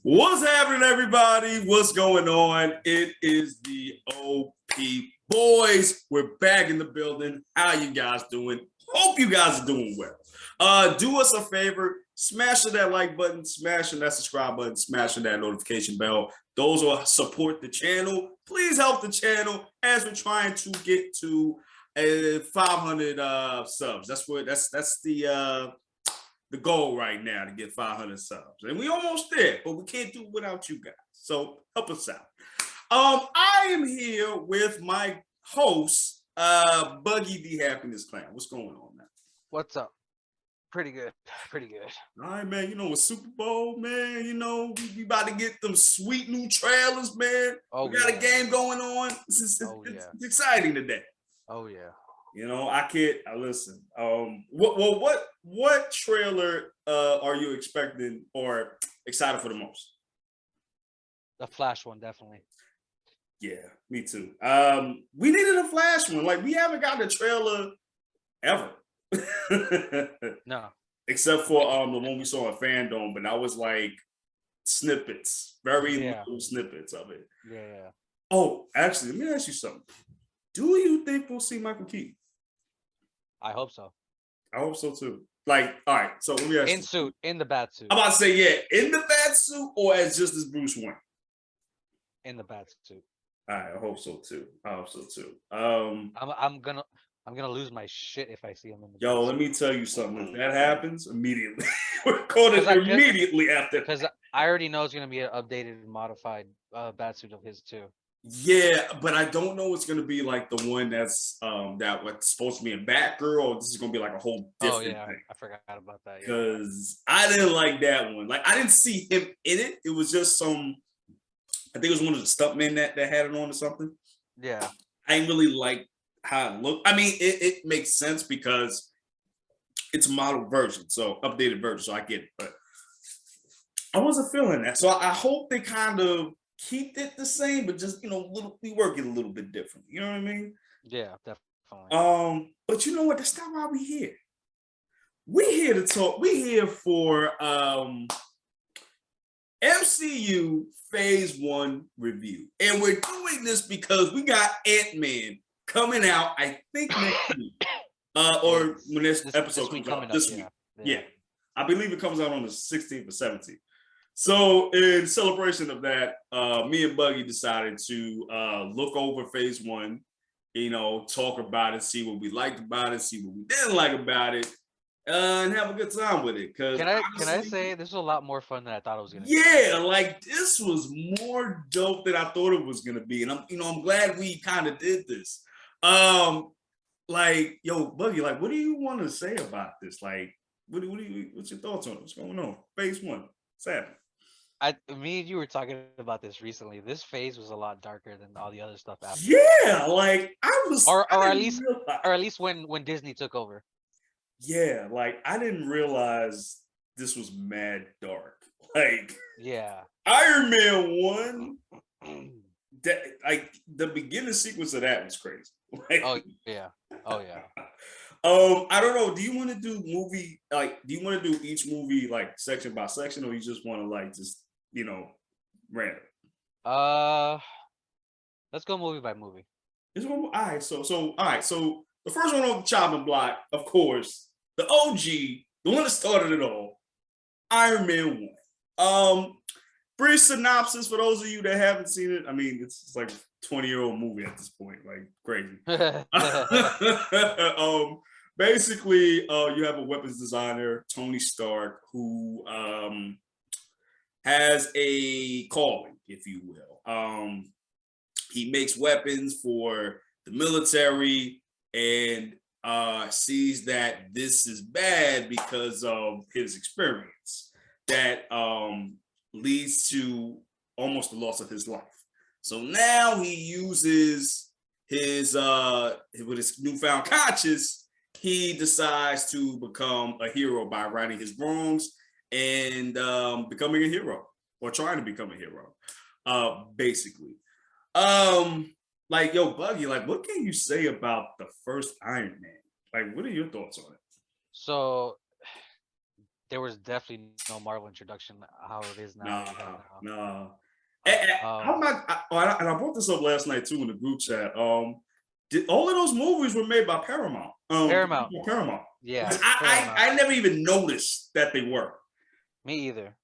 What's happening, everybody? What's going on? It is the OP Boys. We're back in the building. How you guys doing? Hope you guys are doing well. Do us a favor, smash that like button, smash that subscribe button, smash that notification bell. Those will support the channel. Please help the channel as we're trying to get to 500 subs. That's the goal right now, to get 500 subs, and we almost there, but we can't do it without you guys, so help us out. I am here with my host, Buggy the Happiness Clan. What's going on, man? What's up? Pretty good. All right, man. You know, with Super Bowl, man, you know, we about to get them sweet new trailers, man. We got a game going on. It's exciting today. Oh yeah. You know, I listen. What trailer are you expecting or excited for the most? The Flash one, definitely. Yeah, me too. We needed a Flash one. Like, we haven't gotten a trailer ever. No. Except for the one we saw in Fandom, but that was like snippets, very little snippets of it. Yeah. Oh, actually, let me ask you something. Do you think we'll see Michael Keaton? I hope so. I hope so too. Like, all right, so let me ask you. In the bat suit. I'm about to say, yeah, in the bat suit or as just as Bruce Wayne? In the bat suit. All right, I hope so too. I'm gonna lose my shit if I see him in the bat suit. Let me tell you something. If that happens, immediately. We're calling it immediately after. Because I already know it's gonna be an updated and modified bat suit of his too. Yeah, but I don't know it's gonna be like the one that's what's supposed to be a Batgirl, or this is gonna be like a whole different thing. I forgot about that. Because I didn't like that one. Like, I didn't see him in it. It was just I think it was one of the stuntmen that had it on or something. Yeah. I didn't really like how it looked. I mean, it makes sense because it's a model version, so updated version, so I get it. But I wasn't feeling that. So I hope they kind of keep it the same, but just, we work it a little bit different. You know what I mean? Yeah, definitely. But you know what? That's not why we're here. We're here to talk. We're here for MCU Phase 1 review. And we're doing this because we got Ant-Man coming out, I think, next week. Or when this episode comes out this week. Yeah. I believe it comes out on the 16th or 17th. So in celebration of that, me and Buggy decided to look over Phase 1, talk about it, see what we liked about it, see what we didn't like about it, and have a good time with it. Can I say this was a lot more fun than I thought it was gonna be? Yeah, like, this was more dope than I thought it was gonna be, and I'm glad we kind of did this. Like, yo, Buggy, like, what do you want to say about this? Like, what's your thoughts on it? What's going on? Phase 1, what's happening? Me and you were talking about this recently. This phase was a lot darker than all the other stuff after. Yeah, like, or at least when Disney took over. Yeah, like, I didn't realize this was mad dark. Like, yeah, Iron Man 1, that, like, the beginning sequence of that was crazy. Like, oh yeah. I don't know. Do you want to do each movie like section by section, or you just want to random? Let's go movie by movie. All right. So the first one on the chopping block, of course, the OG, the one that started it all, Iron Man 1. Brief synopsis for those of you that haven't seen it. I mean, it's like a 20-year-old movie at this point, like crazy. Basically, you have a weapons designer, Tony Stark, who has a calling, if you will. He makes weapons for the military and sees that this is bad because of his experience that leads to almost the loss of his life. So now he uses his with his newfound conscience, he decides to become a hero by righting his wrongs and becoming a hero, or trying to become a hero, basically. Like, yo, Buggy, like, what can you say about the first Iron Man? Like, what are your thoughts on it? So there was definitely no Marvel introduction how it is now. Nah, What we have now. nah. Um, I'm not, and I brought this up last night too in the group chat. All of those movies were made by Paramount. The Paramount. people at Paramount, which Yeah, I Paramount. never even noticed that they were. Me either.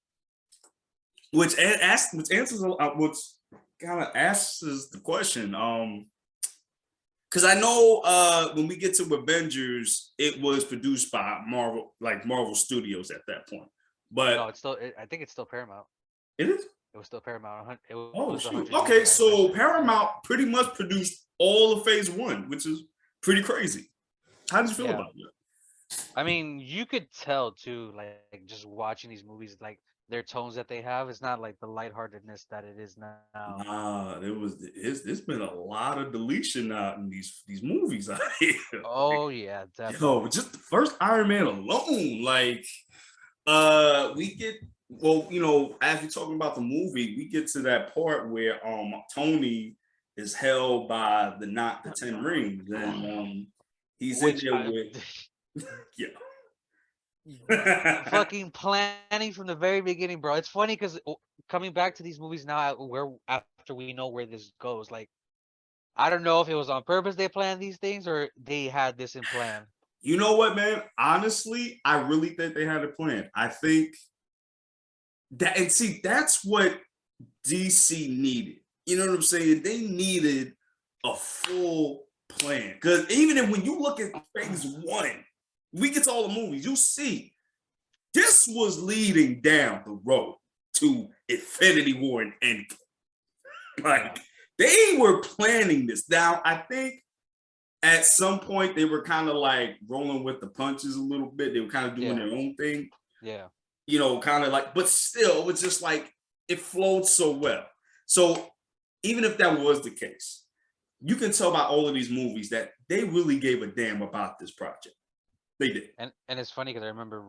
Which answers which kind of asks the question. Because I know when we get to Avengers, it was produced by Marvel, like Marvel Studios at that point. No, But it's still. I think it's still Paramount. it is. It was still Paramount. It Oh was the shoot. 100 Okay, year so anniversary. Yeah. Paramount pretty much produced all of Phase One, which is pretty crazy. How did you feel Yeah. about that? I mean, you could tell too, like just watching these movies, like their tones that they have. It's not like the lightheartedness that it is now. Nah, it's been a lot of deletion out in these movies out here. Oh yeah, Yo, definitely. just the first Iron Man alone, like we get well, as we're talking about the movie, we get to that part where Tony is held by the 10 rings, and he's in Which there I, with yeah. fucking planning from the very beginning, bro. It's funny because coming back to these movies now, where after we know where this goes, like I don't know if it was on purpose they planned these things or they had this in plan. You know what, man? Honestly, I really think they had a plan. I think that, and see, that's what DC needed. You know what I'm saying? They needed a full plan. Because even if, when you look at Phase One, we get to all the movies, you see this was leading down the road to Infinity War and Endgame. Yeah, Like they were planning this. Now, I think at some point they were kind of like rolling with the punches a little bit. They were kind of doing yeah, their own thing, yeah. kind of like, but still, it was just like it flowed so well. So even if that was the case, you can tell by all of these movies that they really gave a damn about this project. They did. And it's funny because I remember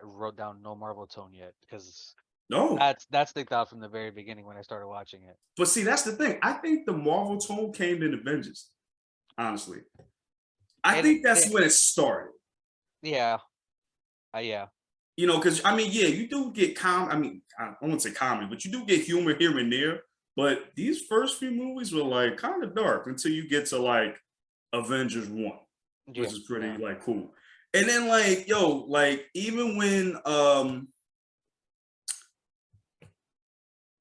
wrote down no Marvel tone yet because No, that's the thought from the very beginning when I started watching it. but see, that's the thing. I think the Marvel tone came in Avengers. Honestly, I And think that's it, when it started. yeah, yeah, Because I mean, yeah, you do get I mean, I don't want to say comedy, but you do get humor here and there. But these first few movies were like kind of dark until you get to like Avengers One, which yeah, is pretty yeah, like cool. And then like like even when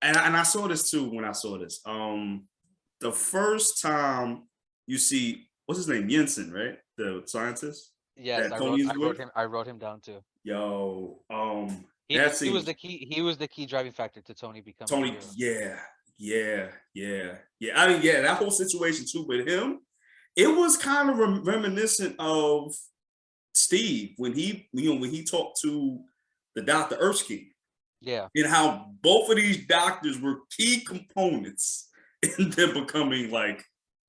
and I saw this too when I saw this. The first time you see what's his name, Jensen, right? The scientist yes. that Tony is with. I wrote him down too. Yo, that He was seems the key. He was the key driving factor to Tony becoming a Tony, hero. yeah. I mean, yeah, that whole situation too with him, it was kind of reminiscent of Steve when when he talked to the Dr. Erskine Yeah, and how both of these doctors were key components in them becoming like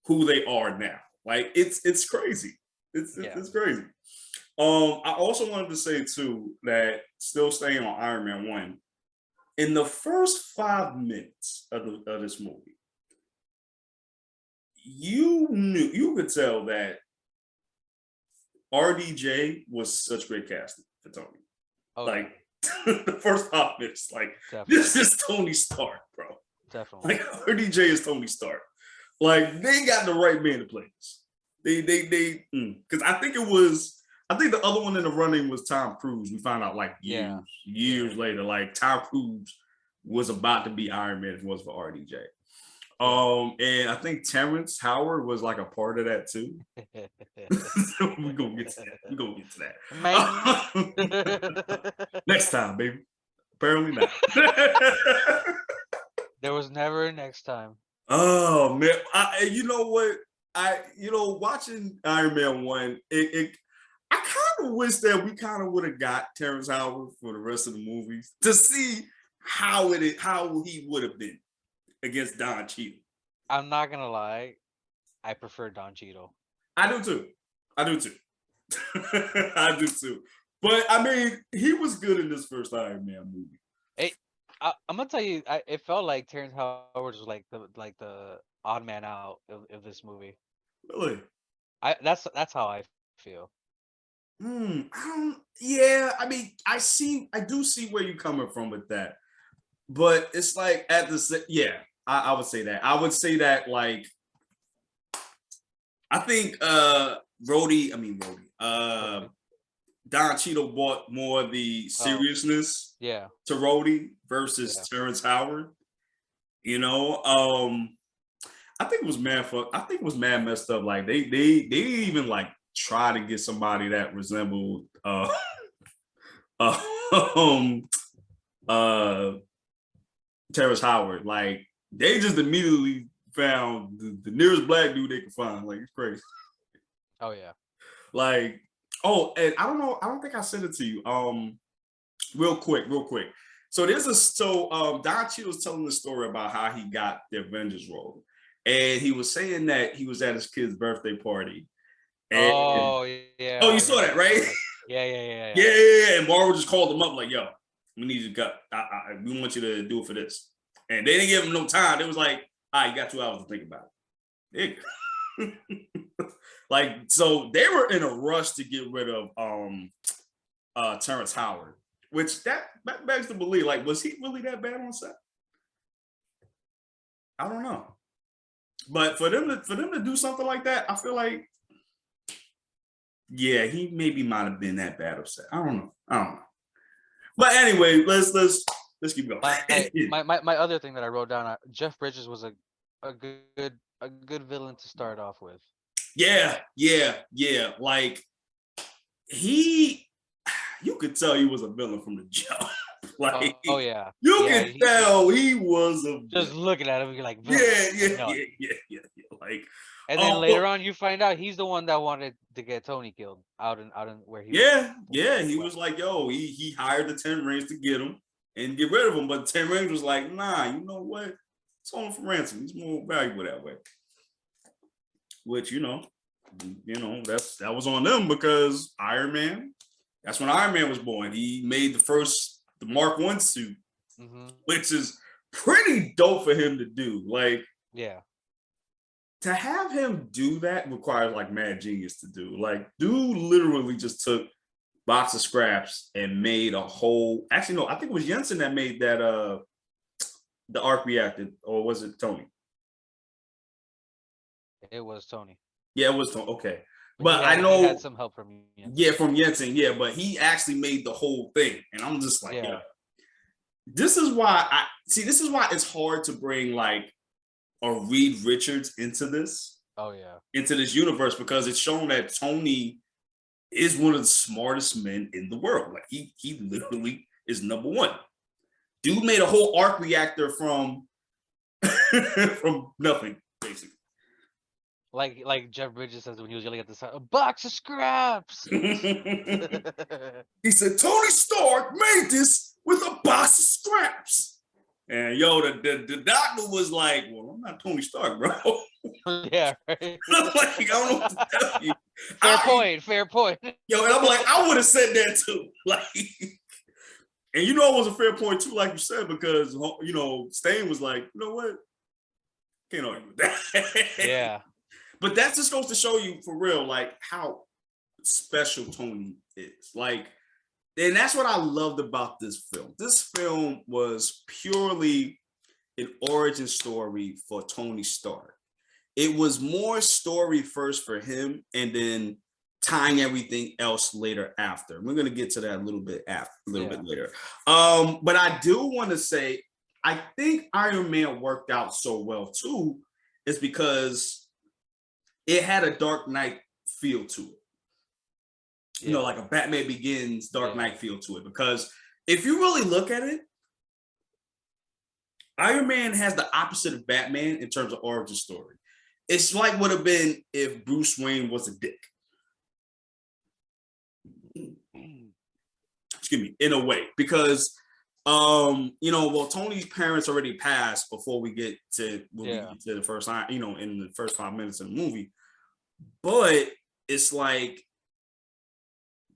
who they are now. Like it's crazy. yeah. It's crazy. I also wanted to say too that still staying on Iron Man 1, in the first 5 minutes of this movie, you could tell that RDJ was such great casting for Tony. Oh yeah, Like the first 5 minutes, like this definitely, is Tony Stark, bro. definitely. Like RDJ is Tony Stark. Like they got the right man to play this. They because I think the other one in the running was Tom Cruise. We found out like Yeah, yeah. years later, like Tom Cruise was about to be Iron Man if it was for RDJ. Yeah. And I think Terrence Howard was like a part of that too. So we're gonna get to that. We're gonna get to Man. that. Next time, baby. Apparently not. There was never a next time. Oh man. You know what? Watching Iron Man 1, I kind of wish that we kind of would have got Terrence Howard for the rest of the movies to see how he would have been against Don Cheadle. I'm not gonna lie. I prefer Don Cheadle. I do too. I do too. I do too. But I mean, he was good in this first Iron Man movie. It, I'm gonna tell you, it felt like Terrence Howard was like the odd man out of this movie. Really? That's how I feel. Yeah, I mean, I do see where you're coming from with that, but it's like yeah, I would say that. I would say that like I think Rhodey, Don Cheadle brought more of the Oh, seriousness yeah, to Rhodey versus yeah. Terrence Howard. You know, I think it was mad fuck. I think it was mad messed up. Like they even like try to get somebody that resembled uh um uh Terrence Howard. Like they just immediately found the nearest black dude they could find. Like it's crazy. Oh, yeah. Like, oh, and I don't know, I don't think I sent it to you. Real quick, real quick. So Don Cheadle was telling the story about how he got the Avengers role. And he was saying that he was at his kid's birthday party. And Oh, yeah, oh, I you saw remember that, this right? story. Yeah, yeah, yeah, Yeah, yeah. yeah, yeah. And Marvel just called him up like, yo, we need you to cut. We want you to do it for this. And they didn't give him no time. They was like, all right, you got 2 hours to think about it. Like, so they were in a rush to get rid of Terrence Howard, which that begs to believe, like, was he really that bad on set? I don't know. But for them to do something like that, I feel like, yeah, he maybe might have been that bad upset. I don't know. I don't know. But anyway, let's keep going. My other thing that I wrote down, Jeff Bridges was a good villain to start off with. Yeah, yeah, yeah. Like he, you could tell he was a villain from the jump. Like Oh, yeah, you yeah. could tell he was a Just villain. looking at him, you're like, villain. Yeah, I yeah, know yeah, it. yeah. Like, And then but later on, you find out he's the one that wanted to get Tony killed out in where he was. yeah, yeah. He Well, was like, yo, he hired the 10 rings to get him and get rid of him. But the 10 rings was like, nah, you know what? It's only for ransom. He's more valuable that way. Which, that was on them because Iron Man, that's when Iron Man was born. He made the Mark One suit, mm-hmm. which is pretty dope for him to do. Like, Yeah. to have him do that requires like mad genius to do. Like, dude literally just took box of scraps and made a whole. Actually, no, I think it was Jensen that made that. The arc reactor, or was it Tony? It was Tony. Yeah, it was Tony. Okay, But but I he had know. some help from Yeah, Jensen. from Jensen. Yeah, but he actually made the whole thing, and I'm just like, Yeah. yeah. This is why I see. This is why it's hard to bring like a Reed Richards Oh, yeah. into this universe, because it's shown that Tony is one of the smartest men in the world. Like he literally is number one. Dude made a whole arc reactor from from nothing, basically. Like Jeff Bridges says when he was yelling at the side, a box of scraps. He said Tony Stark made this with a box of scraps. And yo, the doctor was like, well, I'm not Tony Stark, bro. Yeah, right. Like, I don't know what to tell you. Fair point. Yo, and I'm like, I would have said that too. Like, and it was a fair point too, like you said, because Stain was like, you know what? Can't argue with that. Yeah. But that just goes to show you for real, like how special Tony is. Like, and that's what I loved about this film. This film was purely an origin story for Tony Stark. It was more story first for him, and then tying everything else later after. We're gonna get to that a little bit later. But I do want to say, I think Iron Man worked out so well too, is because it had a Dark Knight feel to it. Yeah. Like a Batman Begins Dark Knight feel to it. Because if you really look at it, Iron Man has the opposite of Batman in terms of origin story. It's like would have been if Bruce Wayne was a dick. Excuse me, in a way, because Tony's parents already passed before we get to the first time, in the first 5 minutes of the movie. But it's like,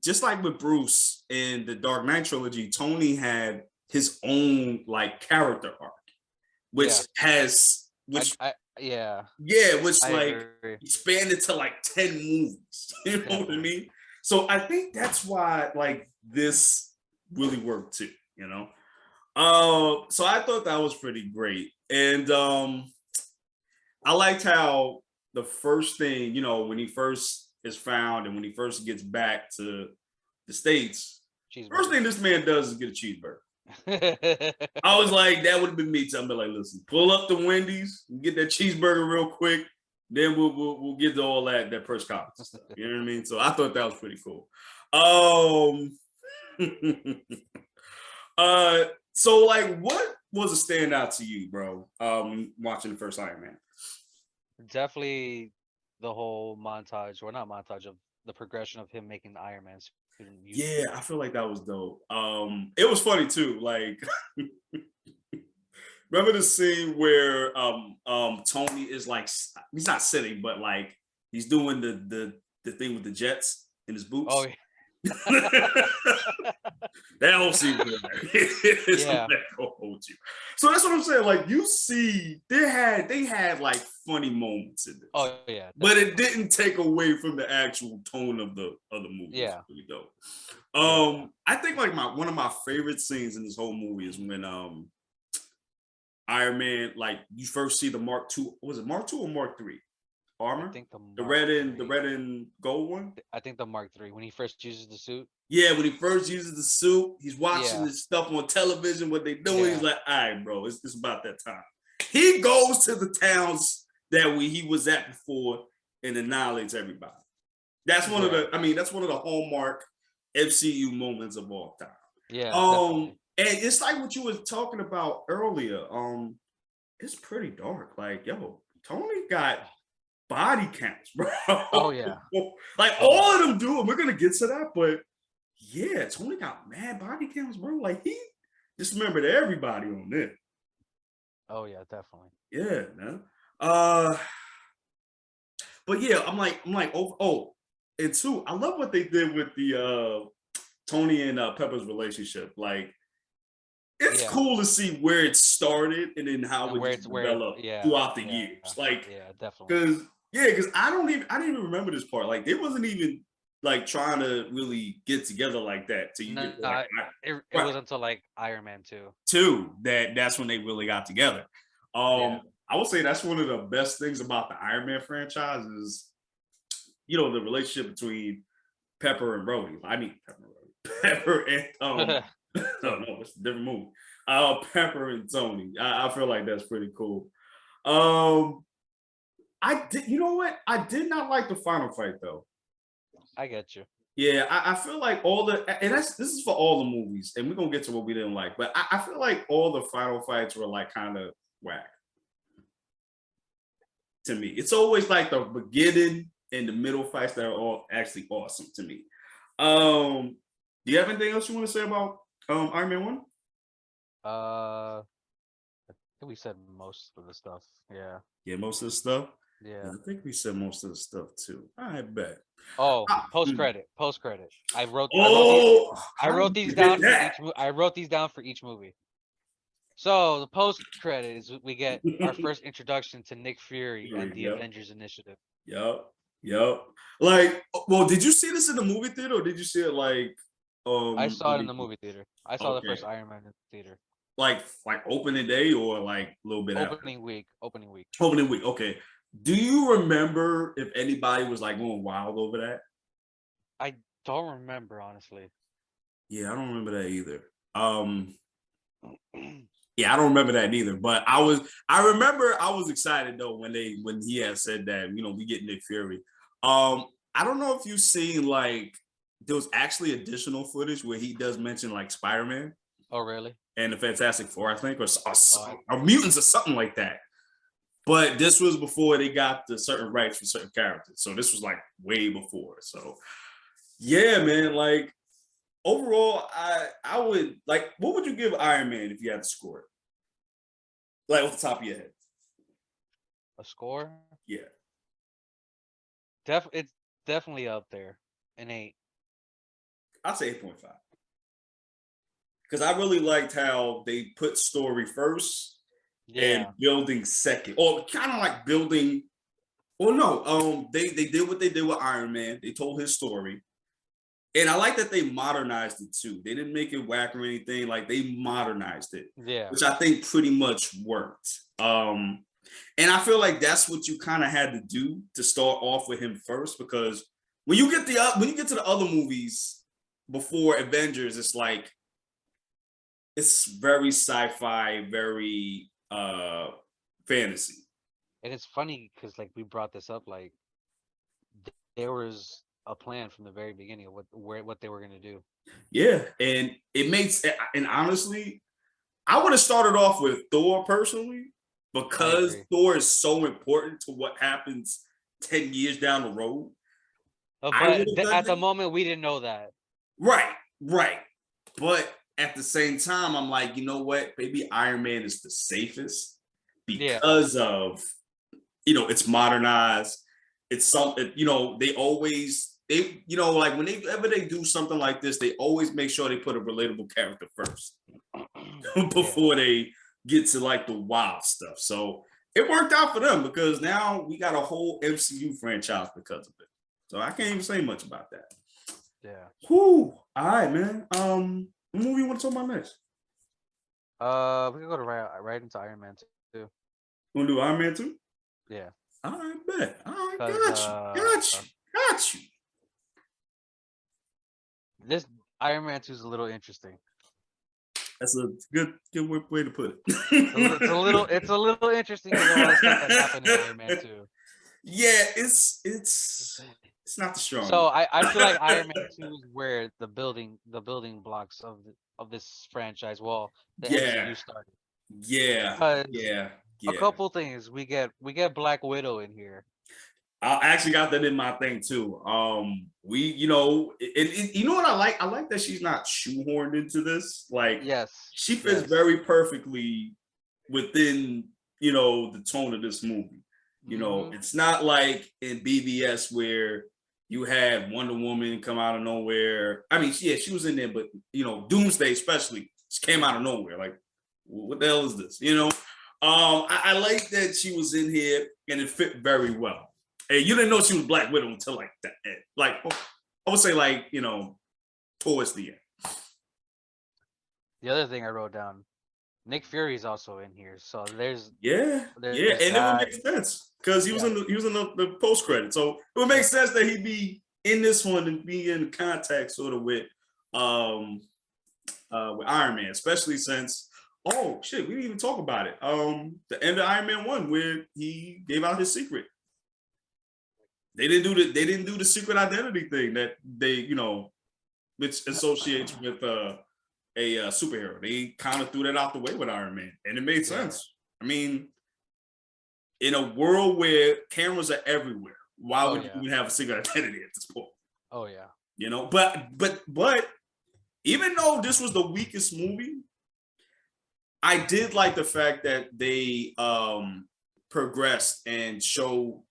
just like with Bruce in the Dark Knight trilogy, Tony had his own like character arc, which yeah, which I like agree. expanded to like 10 movies. You know what I mean? So I think that's why like this really worked too, you know. So I thought that was pretty great. And I liked how the first thing, you know, when he first is found and when he first gets back to the States, first thing Cheeseburgers. this man does is get a cheeseburger. I was like, that would have been me. So I'm like, listen, pull up the Wendy's, get that cheeseburger real quick, then we'll get to all that press conference stuff. You know what I mean? So I thought that was pretty cool. Um, so like, what was a standout to you, bro? Watching the first Iron Man. Definitely the whole montage, or not montage, of the progression of him making the Iron Man suit and using Yeah, it. I feel like that was dope. It was funny too. Like, remember the scene where Tony is like he's not sitting, but like he's doing the thing with the jets in his Oh boots. yeah. That whole scene was hilarious. I'm Yeah. not gonna hold you. So that's what I'm saying. Like you see, they had like funny moments in this, Oh yeah, but it definitely. didn't take away from the actual tone of the movie. It's Yeah. really dope. Yeah. I think like one of my favorite scenes in this whole movie is when Iron Man, like you first see the Mark II. Was it Mark II or Mark III I armor? think the The Mark red and the Three. red and gold one. I think the Mark Three, when he first uses the suit. Yeah, when he first uses the suit, he's watching Yeah. this stuff on television. What they doing? He's Yeah. like, "All right, bro, it's about that time." He goes to the towns that he was at before and annihilates everybody. That's one of Yeah. the. I mean, that's one of the hallmark MCU moments of all time. Yeah, definitely. And it's like what you were talking about earlier. It's pretty dark. Like, yo, Tony got body counts, bro. Oh yeah. Like Oh all yeah. of them do, and we're gonna get to that, but yeah, Tony got mad body counts, bro. Like he dismembered everybody on there. Oh yeah, definitely. Yeah, man. Uh, but yeah, I'm like, oh, and two, I love what they did with the Tony and Pepper's relationship. Like, it's Yeah. cool to see where it started and then how And it just where it, developed yeah, throughout the yeah, years. Like, yeah, definitely. because yeah, because I didn't even remember this part. Like, they wasn't even like trying to really get together like that till you No, get to like it right was until like Iron Man 2. two that's when they really got together. Yeah. I would say that's one of the best things about the Iron Man franchise is the relationship between Pepper and Rhodey. I mean Pepper and Rhodey. Pepper and no, Tony. it's a different movie. Pepper and Tony. I feel like that's pretty cool. Um, I did. You know what? I did not like the final fight though. I get you. Yeah, I feel like all the and this is for all the movies, and we're gonna get to what we didn't like, but I feel like all the final fights were like kind of whack to me. It's always like the beginning and the middle fights that are all actually awesome to me. Um, do you have anything else you want to say about Iron Man 1? I think we said most of the stuff. Yeah. Yeah, most of the stuff. Yeah, Yeah. I think we said most of the stuff too. I bet. Oh, Ah, post credit. Post credit. oh, I how did wrote you these forget down for that? each I wrote these down for each movie. So the post credit is we get our first introduction to Nick Fury and the Yep, Avengers Initiative. yep, yep. Like, well, did you see this in the movie theater or did you see it like I saw it in movie? the movie theater. I saw the Okay, first Iron Man in the theater. like opening day or like a little bit after Opening week. Opening week. opening week? Okay. Do you remember if anybody was like going wild over that? I don't remember, honestly. Yeah, I don't remember that either. Yeah, I don't remember that neither. But I remember I was excited though when he had said that, we get Nick Fury. I don't know if you've seen like there was actually additional footage where he does mention like Spider-Man Oh, really? and the Fantastic Four, I think, Oh, I, or mutants or something like that. But this was before they got the certain rights for certain characters. So this was like way before. So yeah, man, like overall, I would like what would you give Iron Man if you had to score it? Like off the top of your head. a score? Yeah. It's definitely up there. An 8. I'll say 8.5. Because I really liked how they put story first and Yeah. building second. Or kind of like building. Well, no, they did what they did with Iron Man. They told his story. And I like that they modernized it too. They didn't make it whack or anything. Like they modernized it, Yeah. which I think pretty much worked. And I feel like that's what you kind of had to do to start off with him first, because when you get to the other movies before Avengers, it's like it's very sci-fi, very fantasy. And it's funny because like we brought this up, like there was a plan from the very beginning of what they were gonna do. Yeah, and it makes, and honestly, I would have started off with Thor personally, because Thor is so important to what happens 10 years down the road. But at the moment, we didn't know that. Right. But at the same time, I'm like, you know what? Maybe Iron Man is the safest because of, it's modernized. It's something, like whenever they do something like this, they always make sure they put a relatable character first before they get to like the wild stuff. So it worked out for them, because now we got a whole MCU franchise because of it. So I can't even say much about that. Yeah. Whew. All right, man. What movie you want to talk about next? We can go to right into Iron Man 2. You want to do Iron Man 2? Yeah. All right, bet. All right, got you. This Iron Man 2 is a little interesting. That's a good way to put it. It's a little interesting because of all the stuff that happened in Iron Man 2. Yeah, it's not the strongest. So I feel like Iron Man 2 is where the building blocks of this franchise, well, the MCU started. Yeah. A couple things. We get Black Widow in here. I actually got that in my thing too. You know what I like? I like that she's not shoehorned into this. Like, she fits very perfectly within, the tone of this movie. It's not like in BVS where you had Wonder Woman come out of nowhere. I mean, she was in there, but Doomsday especially just came out of nowhere. Like, what the hell is this? I like that she was in here and it fit very well. And you didn't know she was Black Widow until like that end. Like, I would say like, towards the end. The other thing I wrote down, Nick Fury is also in here. So there's and it would make sense because he was in the post credit. So it would make sense that he'd be in this one and be in contact sort of with Iron Man, especially since we didn't even talk about it. The end of Iron Man 1 where he gave out his secret. They didn't do the secret identity thing that they, which associates with a superhero. They kind of threw that out the way with Iron Man, and it made sense. I mean, in a world where cameras are everywhere, why would you even have a secret identity at this point? Oh yeah. But even though this was the weakest movie, I did like the fact that they progressed and showed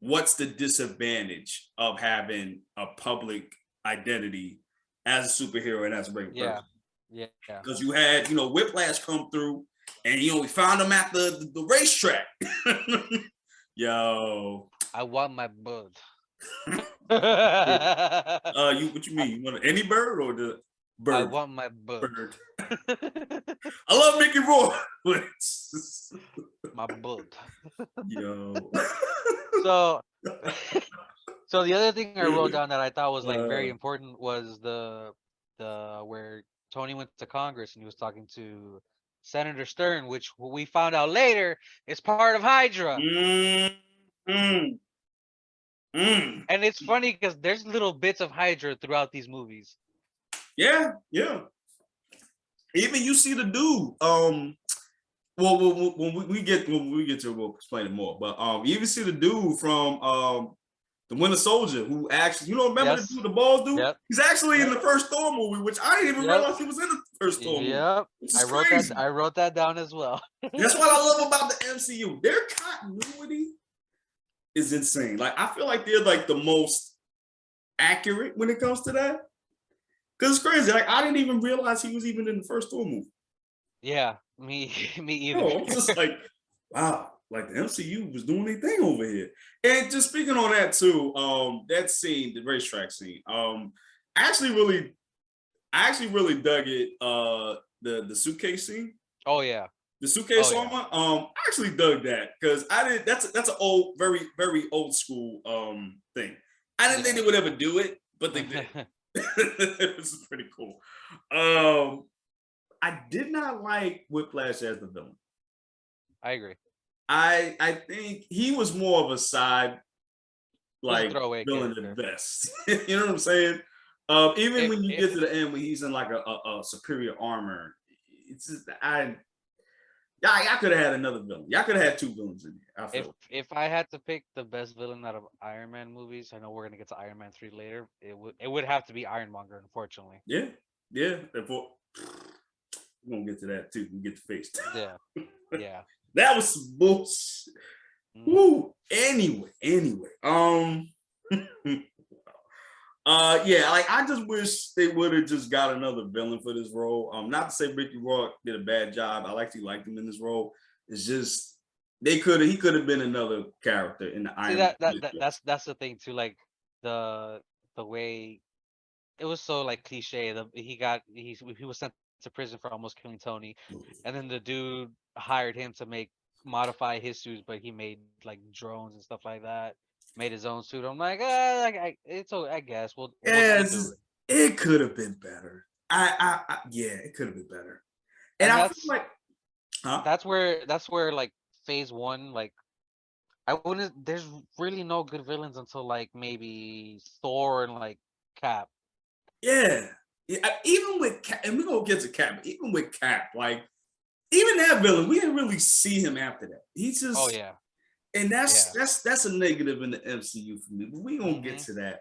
what's the disadvantage of having a public identity as a superhero and as a regular person. Yeah. Because you had, Whiplash come through and, we found him at the racetrack. Yo. I want my bird. What you mean? You want any bird or the bird? I want my bird. I love Mickey Rourke. My bird. Yo. So the other thing I wrote down that I thought was like very important was the where Tony went to Congress and he was talking to Senator Stern, which we found out later is part of Hydra. And it's funny because there's little bits of Hydra throughout these movies. Yeah. Even you see the dude. Well, when we get to it, we'll explain it more. But you even see the dude from the Winter Soldier, who actually, remember the dude, the bald dude? Yep. He's actually in the first Thor movie, which I didn't even realize he was in the first Thor movie. I wrote that down as well. That's what I love about the MCU. Their continuity is insane. Like, I feel like they're like the most accurate when it comes to that. Because it's crazy. Like, I didn't even realize he was even in the first Thor movie. Yeah, me either. I'm just like, wow, like the MCU was doing their thing over here. And just speaking on that too, that scene, the racetrack scene, I actually really dug it. The suitcase scene, Oh yeah. the suitcase Oh yeah. armor. I actually dug that because I did. That's an old, very old school thing. I didn't think Yeah. they would ever do it, but they did. This is pretty cool. Um, I did not like Whiplash as the villain. I agree. I think he was more of a side It was a like throwaway villain at character. best. You know what I'm saying? Even when you If get to the end when he's in like a superior armor, it's just I could have had another villain. Y'all could have had two villains in here. I feel. if I had to pick the best villain out of Iron Man movies, I know we're gonna get to Iron Man 3 later. It would have to be Ironmonger, unfortunately. Yeah, yeah. Therefore, we're gonna get to that too. We get to face. Yeah. Yeah. That was some bullshit. Hmm. Woo. Anyway. Yeah, like I just wish they would have just got another villain for this role. Not to say Ricky Rourke did a bad job. I actually liked him in this role. It's just he could have been another character in the See Iron Man. that's the thing too. Like the the way it was so like cliche. He was sent to prison for almost killing Tony, and then the dude hired him to modify his suits, but he made like drones and stuff like that. Made his own suit. I'm like, it's okay. I guess we'll do Yes, it. it could have been better. Yeah, it could have been better. And And I feel like, huh? that's where like phase one, like I wouldn't. There's really no good villains until like maybe Thor and like Cap. Yeah. Yeah, even with Cap, and we're gonna get to Cap, but even with Cap, like even that villain, we didn't really see him after that. He Oh just yeah, and yeah. that's a negative in the MCU for me, but we gonna get Mm-hmm. to that.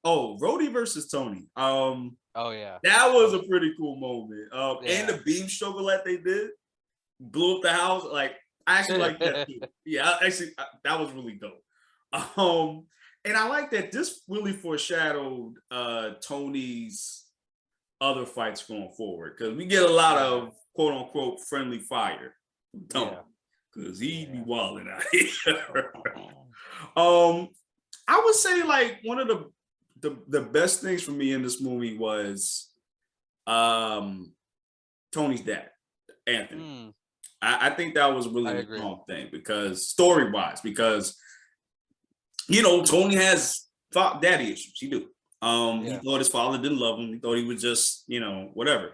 Rhodey versus Tony. Oh yeah, That that was was a pretty cool moment. And yeah. the beam chocolate they did blew up the house. Like I actually like that too. Yeah, that was really dope. Um, and I like that this really foreshadowed Tony's other fights going forward because we get a lot Yeah, of quote unquote friendly fire from Tony yeah, because he be yeah. wilding out here. um, I would say like one of the best things for me in this movie was um Tony's dad, Anthony. Mm, I think that was I really the agree. strong thing because story wise, because Tony has daddy issues. He do. He Yeah, thought his father didn't love him. He thought he was just, whatever.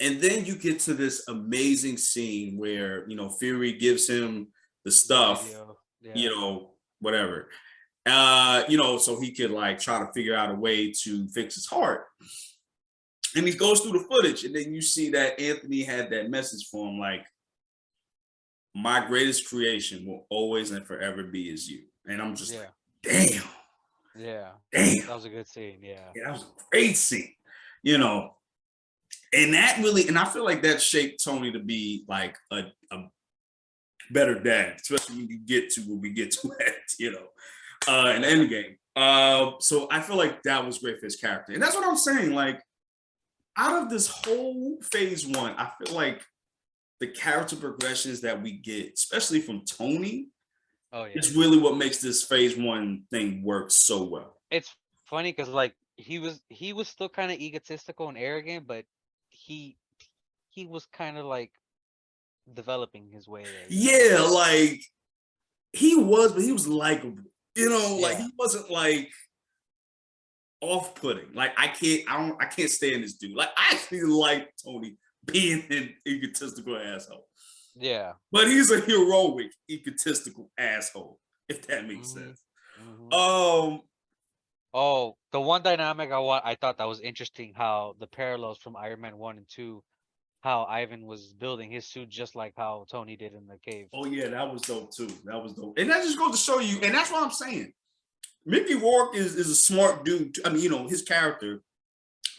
And then you get to this amazing scene where, Fury gives him the the stuff, radio. Yeah, whatever. So he could like try to figure out a way to fix his heart. And he goes through the footage, and then you see that Anthony had that message for him, like, my greatest creation will always and forever be as you. And I'm just like, yeah, damn, yeah. damn. That was a good scene. Yeah, Yeah, that was a great scene, you know. And that really, and I feel like that shaped Tony to be like a better dad, especially when you get to what we get to in the yeah. end game. So I feel like that was great for his character. And that's what I'm saying. Like, out of this whole phase one, I feel like the character progressions that we get, especially from Tony, Oh yeah. is really what makes this phase one thing work so well. It's funny because like he was still kind of egotistical and arrogant, but he he was kind of like developing his way there. You know. Yeah, like he was, but he was likable. Like Yeah. he wasn't like off-putting. Like I can't stand this dude. Like I actually like Tony being an egotistical asshole. Yeah. But he's a heroic, egotistical asshole, if that makes Hmm. sense. Hmm. Um, Oh, the one dynamic I thought that was interesting, how the parallels from Iron Man 1 and 2, how Ivan was building his suit just like how Tony did in the cave. oh yeah, that was dope too. That was dope. And that just goes to show you, and that's what I'm saying. Mickey Rourke is a smart dude. I mean, his character,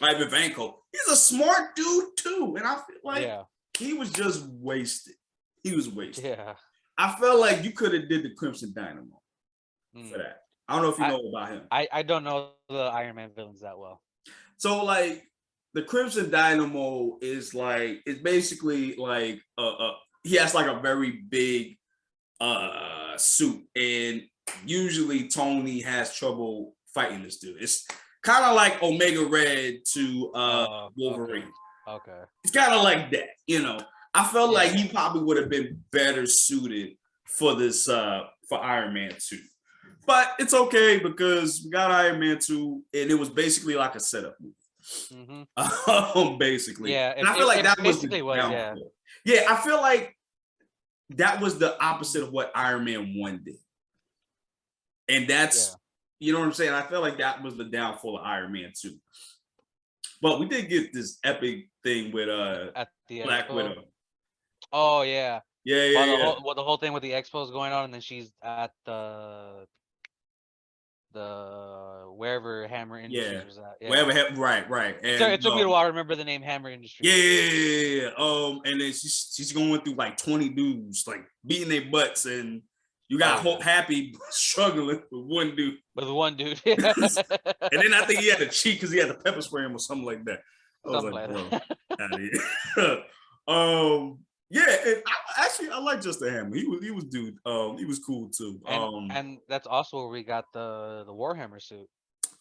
Ivan Vanko, he's a smart dude too. And I feel like Yeah. he was just wasted. He was wasted. Yeah. I felt like you could have did the Crimson Dynamo for Mm. that. I don't know if you I, know about him. I don't know the Iron Man villains that well. So like the Crimson Dynamo is like it's basically like he has like a very big suit, and usually Tony has trouble fighting this dude. It's kind of like Omega Red to Wolverine. Okay. It's kind of like that, you know. I felt like Yeah. he probably would have been better suited for this for Iron Man 2. But it's okay because we got Iron Man 2 and it was basically like a setup movie. Basically. Yeah, And I feel like that was the basically was, yeah. Yeah, I feel like that was the opposite of what Iron Man 1 did. And that's, you know what I'm saying? I feel like that was the downfall of Iron Man 2. But we did get this epic thing with At the Black Expo. Widow. Oh yeah. Yeah. The whole thing with the Expo's going on, and then she's at the wherever Hammer Industries was at. Yeah. Wherever, right. And it took me a while to remember the name Hammer Industries. Yeah. And then she's going through like 20 dudes, like beating their butts, and you got Hope Happy struggling with one dude. With one dude. And then I think he had to cheat because he had to pepper spray him or something like that. I was like, bro. Yeah, and I like Justin Hammer. He was dude. He was cool too. And that's also where we got the Warhammer suit.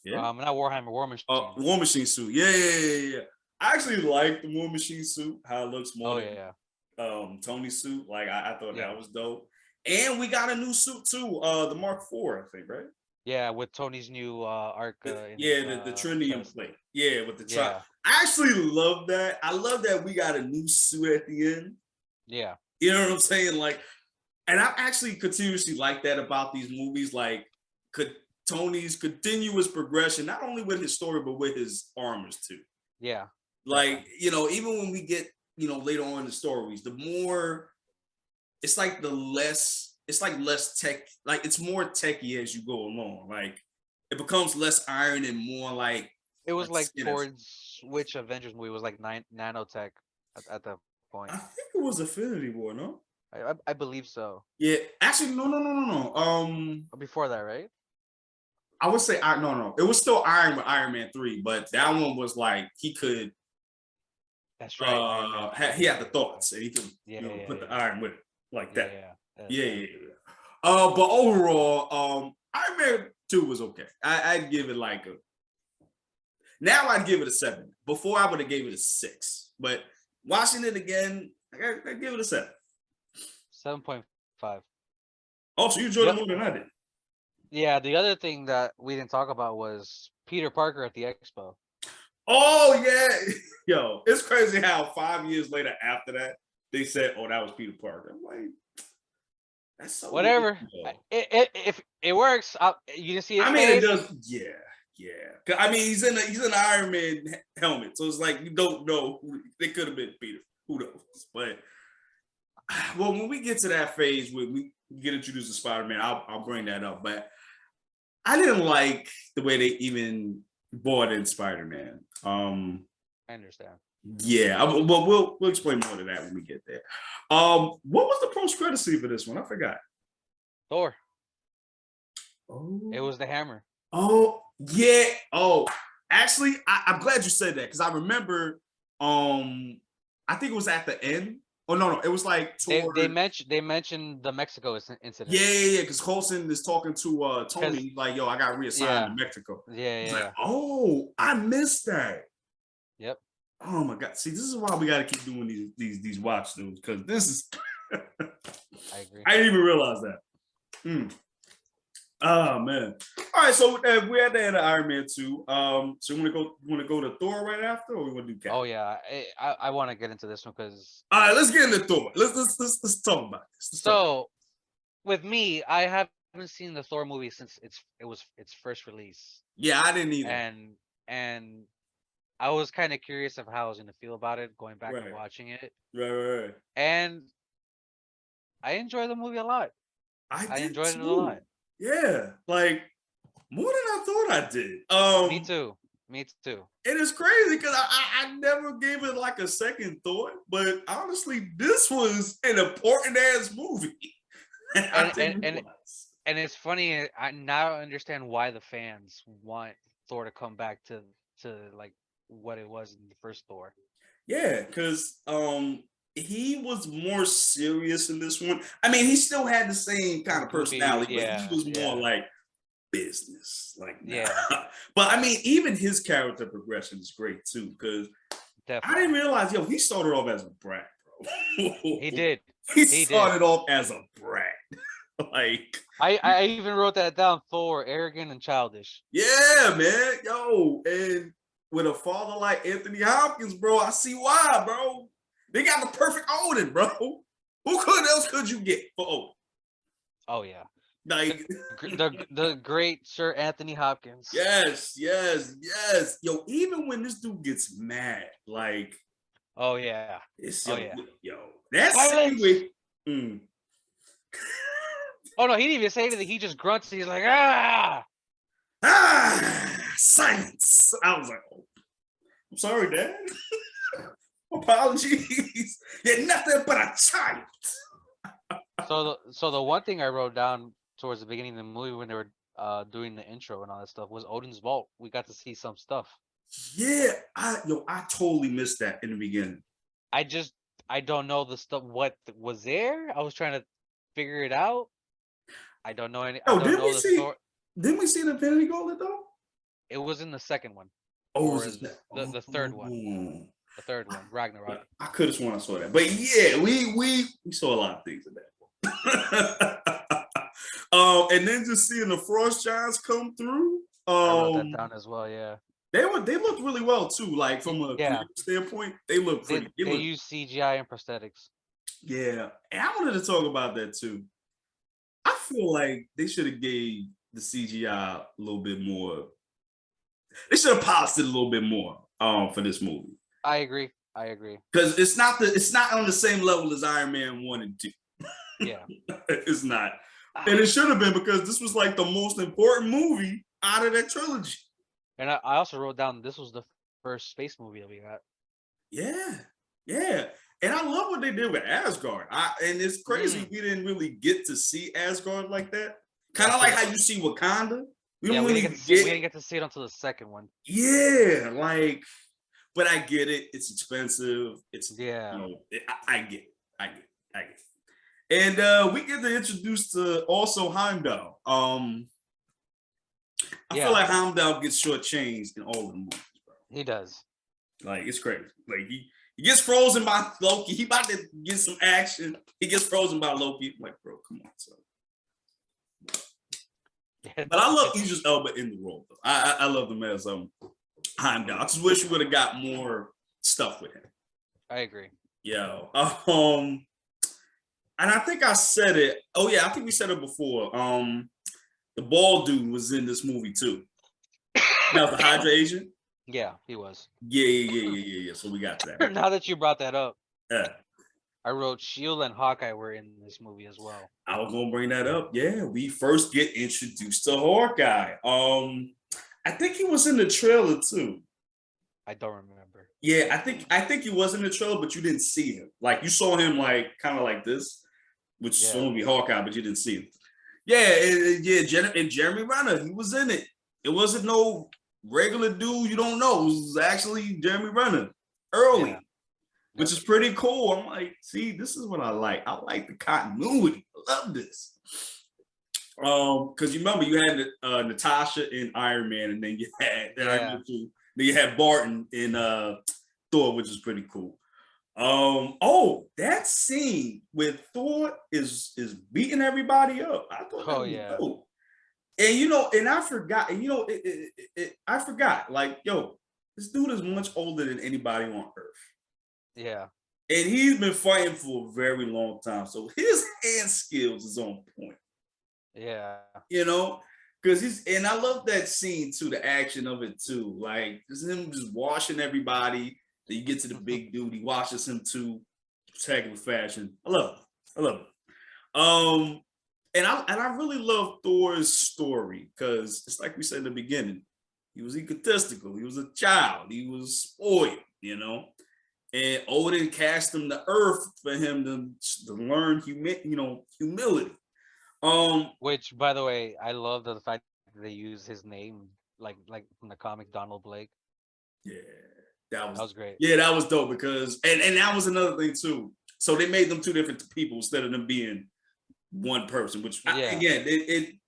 Yeah. Not Warhammer, War Machine. War Machine suit. Yeah. I actually like the War Machine suit. How it looks more than Tony's suit. Like I thought that was dope. And we got a new suit too. The Mark IV, I think, right? Yeah, with Tony's new arc. The Trinium plate. Yeah, with the I actually love that. I love that we got a new suit at the end. Yeah. You know what I'm saying? Like, and I actually continuously like that about these movies, like Tony's continuous progression, not only with his story, but with his armors too. Yeah. Like, you know, even when we get, you know, later on in the stories, the more it's like less tech, like it's more techy as you go along. Like it becomes less iron and more like it was like towards which Avengers movie was like nanotech at that point. I think it was Infinity War, no? I believe so. Yeah, actually, no. Before that, right? I would say no. It was still Iron with Iron Man 3, but that one was like he could. That's right. He had the thoughts, and he could put the iron with it like that. Yeah. But overall, Iron Man 2 was okay. I'd give it like now I'd give it a 7. Before I would have gave it a 6, but watching it again, I give it a 7. 7.5. Oh, so you enjoyed it more than I did. Yeah, the other thing that we didn't talk about was Peter Parker at the Expo. Oh yeah, yo, it's crazy how 5 years later after that they said, "Oh, that was Peter Parker." I'm like, that's so whatever. If it works, you can see it. I mean, it does. Yeah. I mean, he's in an Iron Man helmet, so it's like you don't know. It could have been Peter. Who knows? But well, when we get to that phase where we get introduced to Spider-Man, I'll bring that up. But I didn't like the way they even brought in Spider-Man. I understand. Yeah, but we'll explain more to that when we get there. What was the post-credit scene for this one? I forgot. Thor. Oh, it was the hammer. Oh yeah. Oh, actually, I'm glad you said that because I remember. I think it was at the end. Oh no, it was like they mentioned the Mexico incident. Yeah, because Coulson is talking to Tony like, "Yo, I got reassigned to Mexico." Yeah. Like, oh, I missed that. Yep. Oh my God! See, this is why we got to keep doing these watch throughs because this is. I agree. I didn't even realize that. Oh man! All right, so we're at the end of Iron Man 2. So you want to go to Thor right after, or we want to do Cap? Oh yeah, I want to get into this one because. All right, let's get into Thor. Let's talk about this. With me, I haven't seen the Thor movie since its first release. Yeah, I didn't either. And I was kind of curious of how I was gonna feel about it, going back and watching it. Right. And I enjoyed the movie a lot. I enjoyed it a lot. Yeah, like more than I thought I did. Me too. It is crazy because I never gave it like a second thought, but honestly, this was an important ass movie. And it's funny. I now understand why the fans want Thor to come back to like what it was in the first Thor. Yeah, because he was more serious in this one. I mean, he still had the same kind of personality, but he was more like business. Like, nah. Yeah. But I mean, even his character progression is great too, because I didn't realize, yo, he started off as a brat, bro. He did. He started off as a brat. Like, I even wrote that down. Thor, arrogant and childish. yeah, man. Yo, and with a father like Anthony Hopkins, bro, I see why, bro. They got the perfect Odin, bro. Who else could you get for Odin? Oh yeah. Like The great Sir Anthony Hopkins. yes. Yo, even when this dude gets mad, like, oh yeah. it's yeah. Yo, that's with Oh no, he didn't even say anything. He just grunts. He's like, silence. I was like, oh, I'm sorry, Dad. Apologies. You're nothing but a child. So the one thing I wrote down towards the beginning of the movie when they were doing the intro and all that stuff was Odin's vault. We got to see some stuff. Yeah, I totally missed that in the beginning. I don't know the stuff what was there. I was trying to figure it out. I don't know any. Oh, I don't know the story. Didn't we see the Infinity Gauntlet though? It was in the second one. Oh, the third one. The third one, Ragnarok. I could have sworn I saw that, but yeah, we saw a lot of things in that. And then just seeing the Frost Giants come through. I wrote that down as well. Yeah, they looked really well too. Like from a standpoint, they look pretty. They use CGI and prosthetics. Yeah, and I wanted to talk about that too. I feel like they should have gave the CGI a little bit more. They should have polished it a little bit more for this movie. I agree. Because it's not on the same level as Iron Man 1 and 2. Yeah. It's not. And it should have been, because this was like the most important movie out of that trilogy. And I also wrote down this was the first space movie that we got. Yeah. And I love what they did with Asgard. And it's crazy we didn't really get to see Asgard like that. Kind of like how you see Wakanda. We didn't get to see it until the second one. Yeah, like, but I get it. It's expensive. I get it. And we get to introduce to also Heimdall. I feel like Heimdall gets shortchanged in all of the movies, bro. He does. Like, it's crazy. Like, he gets frozen by Loki. He about to get some action. He gets frozen by Loki. I'm like, bro, come on, son. But I love Idris Elba in the role, though. I love him as Heimdall. I just wish we would have got more stuff with him. I agree. Yo. And I think I said it. Oh yeah, I think we said it before. The bald dude was in this movie too. That was the Hydra agent. Yeah, he was. Yeah. So we got that. Now that you brought that up, yeah. I wrote Shield and Hawkeye were in this movie as well. I was gonna bring that up. Yeah, we first get introduced to Hawkeye. I think he was in the trailer too. I don't remember. Yeah, I think he was in the trailer, but you didn't see him. Like, you saw him like kind of like this, which is going to be Hawkeye, but you didn't see him. Yeah, and Jeremy Renner, he was in it. It wasn't no regular dude you don't know. It was actually Jeremy Renner early, which is pretty cool. I'm like, see, this is what I like. I like the continuity. I love this. Because you remember you had Natasha in Iron Man, and then you had Barton in Thor, which is pretty cool. That scene with Thor is beating everybody up. I thought that was dope. And I forgot. I forgot. Like, yo, this dude is much older than anybody on Earth. Yeah. And he's been fighting for a very long time, so his hand skills is on point. Yeah. Because and I love that scene too, the action of it too. Like, just him just washing everybody. Then you get to the big dude, he washes him too, spectacular fashion. I love it. And I really love Thor's story, because it's like we said in the beginning, he was egotistical, he was a child, he was spoiled, And Odin cast him to Earth for him to learn humility. Which, by the way, I love the fact that they use his name, like from the comic, Donald Blake. Yeah, that was great. Yeah, that was dope, because and that was another thing too. So they made them two different people instead of them being one person. Which again,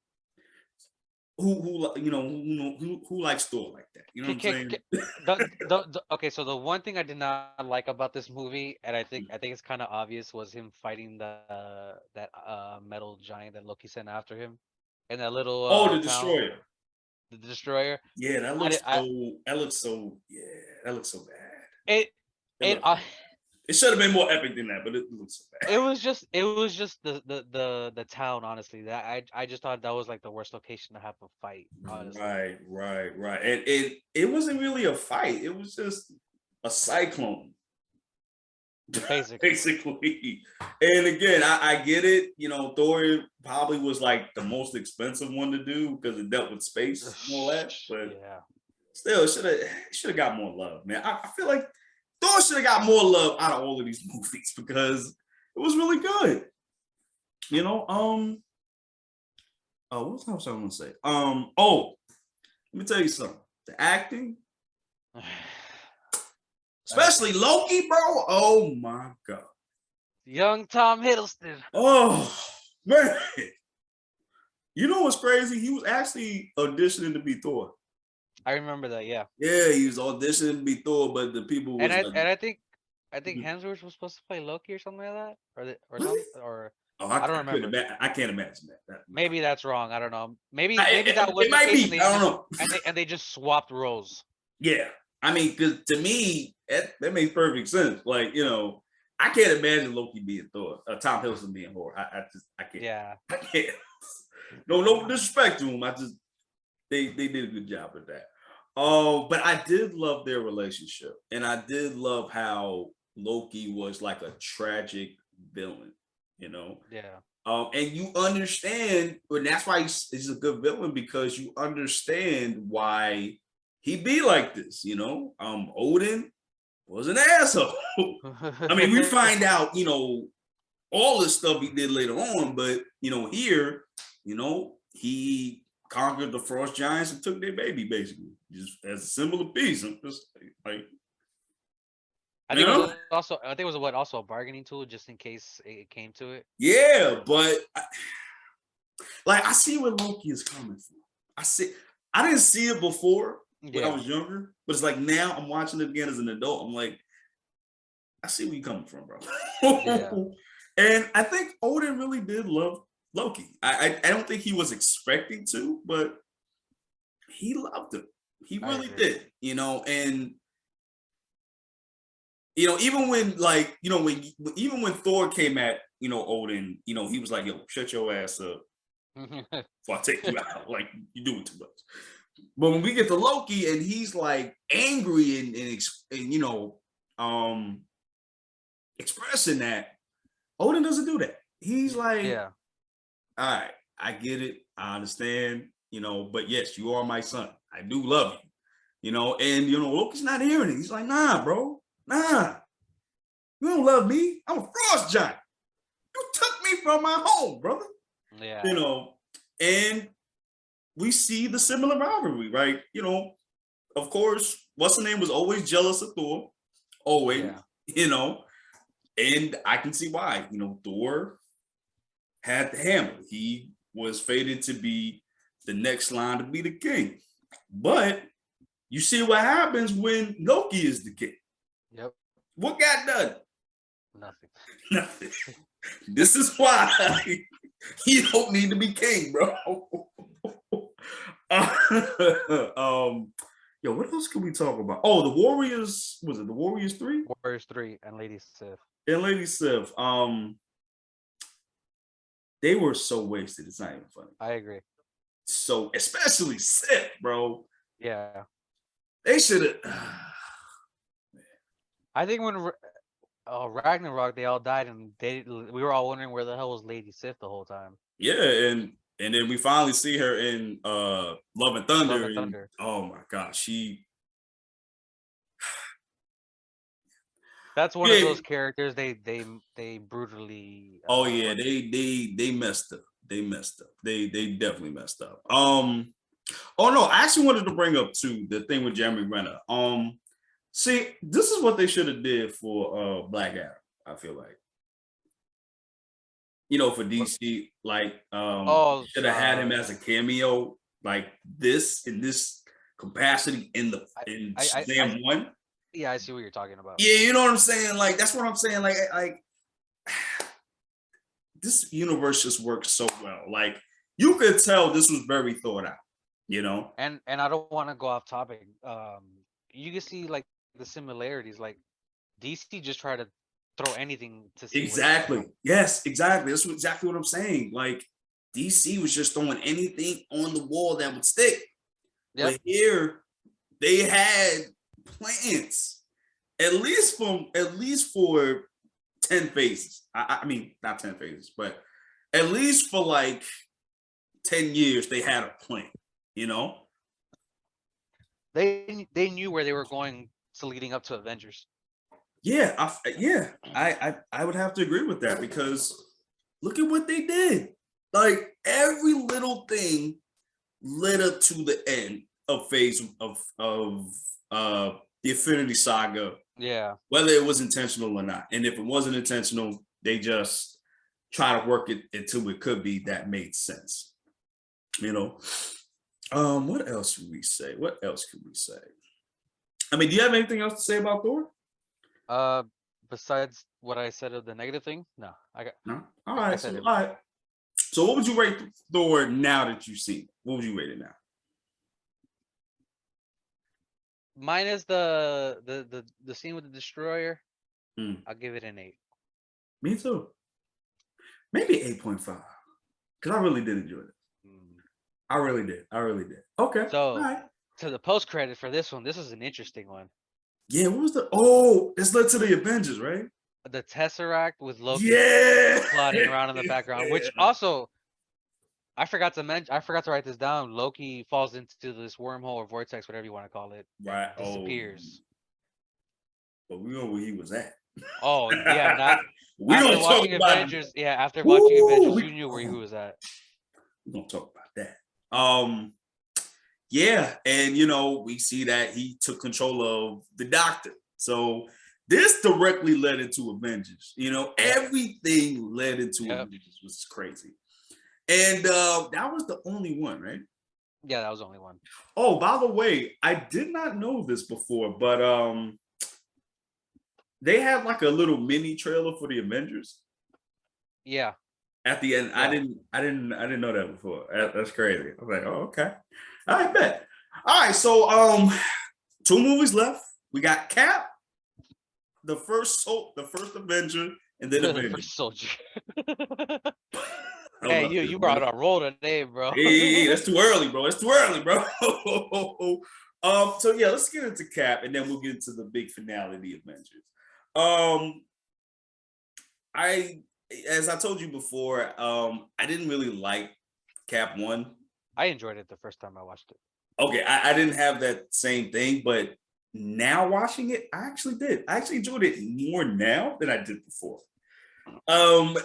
who likes Thor like that? You know what I'm saying? Okay, so the one thing I did not like about this movie, and I think it's kind of obvious, was him fighting that metal giant that Loki sent after him in that little Oh, the town, Destroyer. the destroyer. Yeah, I did I that looks so that looks so bad. it It it looks it should have been more epic than that, but it looks so bad. it was just the town, honestly, that I just thought that was like the worst location to have a fight, honestly. Right. And it wasn't really a fight. It was just a cyclone, Basically. basically. And again, I get it. Thor probably was like the most expensive one to do because it dealt with space and all that. But Yeah. still, it should have got more love, man. I feel like Thor should have got more love out of all of these movies because it was really good. You know, what was I going to say? Let me tell you something. The acting, especially Loki, bro. Oh my god. Young Tom Hiddleston. Oh man. You know what's crazy? He was actually auditioning to be Thor. I remember that, yeah. Yeah, he was auditioning to be Thor, but the people And was I like, and I think Hemsworth was supposed to play Loki or something like that, or really? something, or Oh, I don't remember. I can't imagine that. Maybe that's wrong. I don't know. Maybe It, that was it the might case, be. I don't know. and they just swapped roles. Yeah, I mean, because to me, that makes perfect sense. Like, I can't imagine Loki being Thor, Tom Hiddleston being Thor. I can't. Yeah. I can't. No disrespect to him. They did a good job with that. But I did love their relationship, and I did love how Loki was like a tragic villain. You know, Yeah. and you understand, and that's why he's a good villain because you understand why he be like this. Odin was an asshole. I mean, we find out, all this stuff he did later on, but here, he conquered the frost giants and took their baby, basically, just as a symbol of peace. I'm just like, I think it was also a bargaining tool just in case it came to it. yeah, but I see where Loki is coming from. I didn't see it before when I was younger, but it's like now I'm watching it again as an adult. I'm like, I see where you're coming from, bro. Yeah. And I think Odin really did love Loki. I don't think he was expecting to, but he loved him. He really did, and even when even when Thor came at Odin, he was like, yo, shut your ass up before I take you out. Like, you're doing too much. But when we get to Loki and he's like angry and expressing that, Odin doesn't do that. He's like, Yeah. all right, I get it. I understand, but yes, you are my son. I do love you, and Loki's not hearing it. He's like, nah, bro, nah. You don't love me. I'm a frost giant. You took me from my home, brother. Yeah. And we see the similar rivalry, right? Of course, what's the name was always jealous of Thor. Always, and I can see why. Thor had the hammer. He was fated to be the next line to be the king. But you see what happens when Loki is the king. Yep. What got done? Nothing. Nothing. This is why you don't need to be king, bro. What else can we talk about? Oh, the Warriors. Was it the Warriors 3? Warriors 3 and Lady Sif. And Lady Sif. They were so wasted. It's not even funny. I agree. So, especially Sif, bro. Yeah. They should have. I think when Ragnarok, they all died, and we were all wondering where the hell was Lady Sif the whole time. Yeah, and then we finally see her in Love and Thunder. Love and Thunder. Oh my gosh, she. That's one of those characters they brutally. Oh yeah, they messed up. They messed up. They definitely messed up. Oh no, I actually wanted to bring up too the thing with Jeremy Renner. See, this is what they should have did for Black Adam. I feel like, for DC, like should have had him as a cameo. like this in this capacity in I Shazam 1. yeah, I see what you're talking about. Yeah, you know what I'm saying? Like that's what I'm saying. Like this universe just works so well. Like you could tell this was very thought out, you know? And I don't want to go off topic. You can see like the similarities. Like DC just try to throw anything to see what sticks. Exactly. Yes, exactly. That's exactly what I'm saying. Like DC was just throwing anything on the wall that would stick. Yep. But here they had plans, at least for 10 phases. I mean, not 10 phases, but at least for like 10 years, they had a plan, you know? They knew where they were going to leading up to Avengers. Yeah, I would have to agree with that because look at what they did. Like every little thing led up to the end of phase of the Infinity Saga. Yeah. Whether it was intentional or not. And if it wasn't intentional, they just try to work it until it could be that made sense. You know? What else would we say? What else could we say? I mean, do you have anything else to say about Thor? Besides what I said of the negative thing, no. I got No. All right. said So, it. all right. So, what would you rate Thor now that you've seen it? What would you rate it now? Minus the scene with the destroyer, I'll give it an 8. Me too. Maybe 8.5. Because I really did enjoy it. I really did. Okay. So all right. to the post credit for this one, this is an interesting one. Yeah, what was this led to the Avengers, right? The Tesseract with Loki plodding around in the background, which also I forgot to write this down. Loki falls into this wormhole or vortex, whatever you want to call it. Right. Disappears. But we know where he was at. Oh yeah, not we after don't watching talk about Avengers. Yeah, after watching Avengers, you knew where he was at. We don't talk about that. Yeah, and we see that he took control of the Doctor. So this directly led into Avengers. Everything led into Avengers, which is crazy. And that was the only one, right? Yeah, that was the only one. Oh, by the way, I did not know this before, but they had like a little mini trailer for the Avengers. Yeah. At the end, yeah. I didn't know that before. That's crazy. I was like, oh, okay. I bet. All right, so 2 movies left. We got Cap, the first Avenger, and then Avengers. The first soldier. Hey, you brought a roll today, bro. Hey, that's too early, bro. So yeah, let's get into Cap, and then we'll get into the big finale of the Avengers. As I told you before, I didn't really like Cap 1. I enjoyed it the first time I watched it. Okay, I didn't have that same thing, but now watching it, I actually did. I actually enjoyed it more now than I did before. And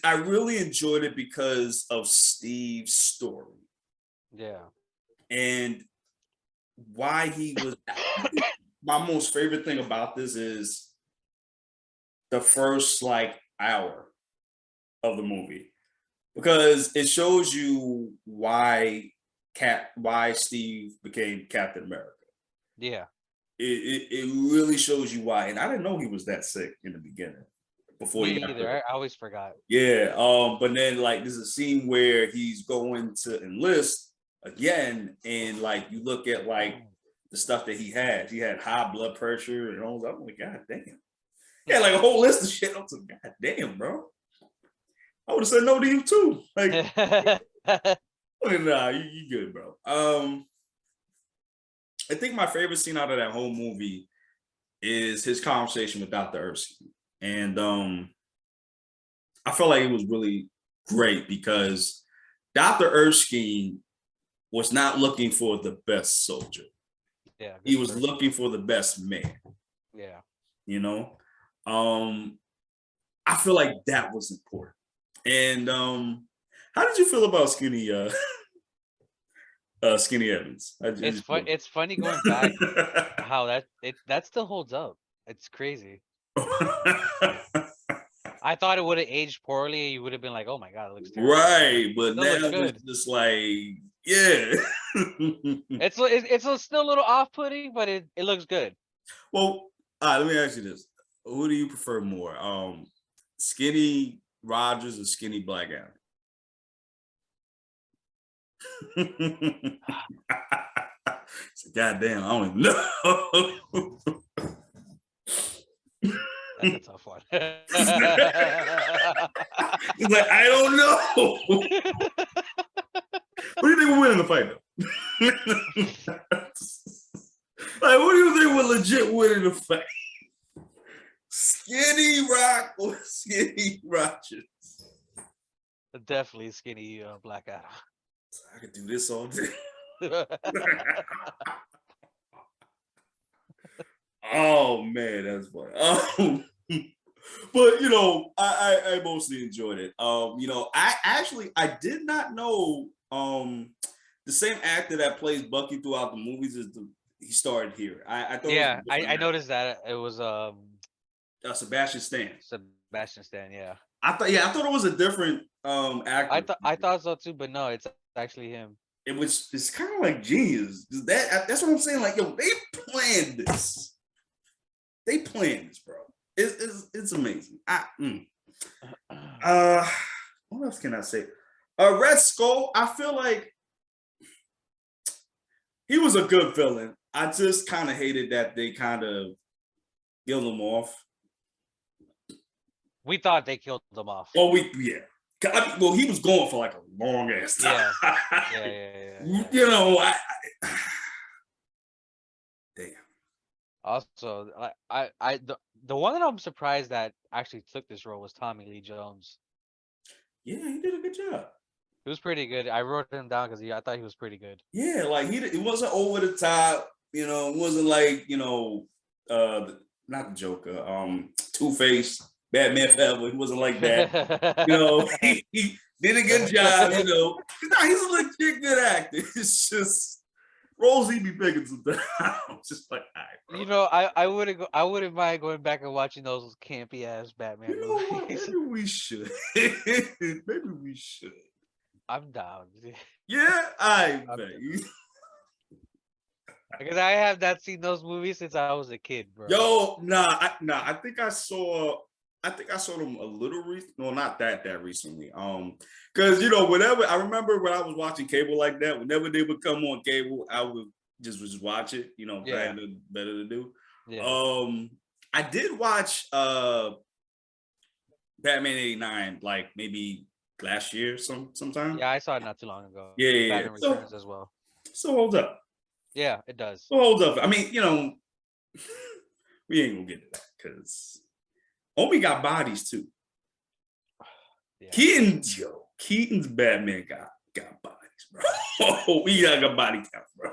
I really enjoyed it because of Steve's story. Yeah. And why he was my most favorite thing about this is the first hour of the movie, because it shows you why Steve became Captain America. Yeah. It really shows you why. And I didn't know he was that sick in the beginning. Before Me either. I always forgot. Yeah. But then there's a scene where he's going to enlist again, and you look at the stuff that he had. He had high blood pressure and all that. I'm like, God damn. He had a whole list of shit. I was like, God damn, bro. I would have said no to you too. Nah, you good, bro. I think my favorite scene out of that whole movie is his conversation with Dr. Erskine. And I felt like it was really great because Dr. Erskine was not looking for the best soldier. Yeah. He was looking for the best man. Yeah. I feel like that was important. And how did you feel about Skinny Evans? It's funny going back how that still holds up. It's crazy. I thought it would have aged poorly. You would have been like, "Oh my god, it looks terrible." Right, but now good. it's just Yeah. It's still a little off-putting, but it looks good. Well, let me ask you this: who do you prefer more, Skinny Rogers or Skinny Black Adam? So, goddamn, I don't even know. That's a tough one. He's like, I don't know. What do you think will win in the fight, though? Like, what do you think will legit win in the fight? Skinny Rock or Skinny Rogers? Definitely Skinny Black Adam. I could do this all day. Oh man, that's funny. But you know, I mostly enjoyed it. You know, I did not know the same actor that plays Bucky throughout the movies he started here. I thought Yeah, I noticed that it was Sebastian Stan. Sebastian Stan, yeah. I thought it was a different actor. I thought so too, but no, it's actually him. It's kind of like genius. That's what I'm saying. Like, yo, they planned this. They planned this, bro. It's amazing. What else can I say? Red Skull, I feel like he was a good villain. I just kind of hated that they kind of killed him off. We thought they killed him off. Oh, yeah. Well, he was going for like a long ass time. Yeah. You know, damn. Also, the one that I'm surprised that actually took this role was Tommy Lee Jones. Yeah, he did a good job. He was pretty good. I wrote him down because I thought he was pretty good. Yeah, like it wasn't over the top. You know, it wasn't like, you know, not the Joker, Two-Face, Batman Forever. He wasn't like that. You know, he did a good job. You know, he's a legit good actor. It's just roles he be picking sometimes. Just like, all right, you know, I wouldn't mind going back and watching those campy ass Batman you know what? movies. Maybe we should. Maybe we should. I'm down. Yeah, I bet. Because I have not seen those movies since I was a kid, bro. Yo, I think I saw them a little no, not that recently. Because you know, whenever I remember when I was watching cable like that, whenever they would come on cable, I would just watch it. You know, I had nothing better to do. Yeah. I did watch Batman '89 like maybe last year sometime. Yeah, I saw it not too long ago. Yeah. Batman Returns as well. So hold up. Yeah, it does. So hold up. I mean, you know, we ain't gonna get to that because Omi got bodies too. Yeah. Keaton's Batman got bodies, bro. Oh, we got body count, bro.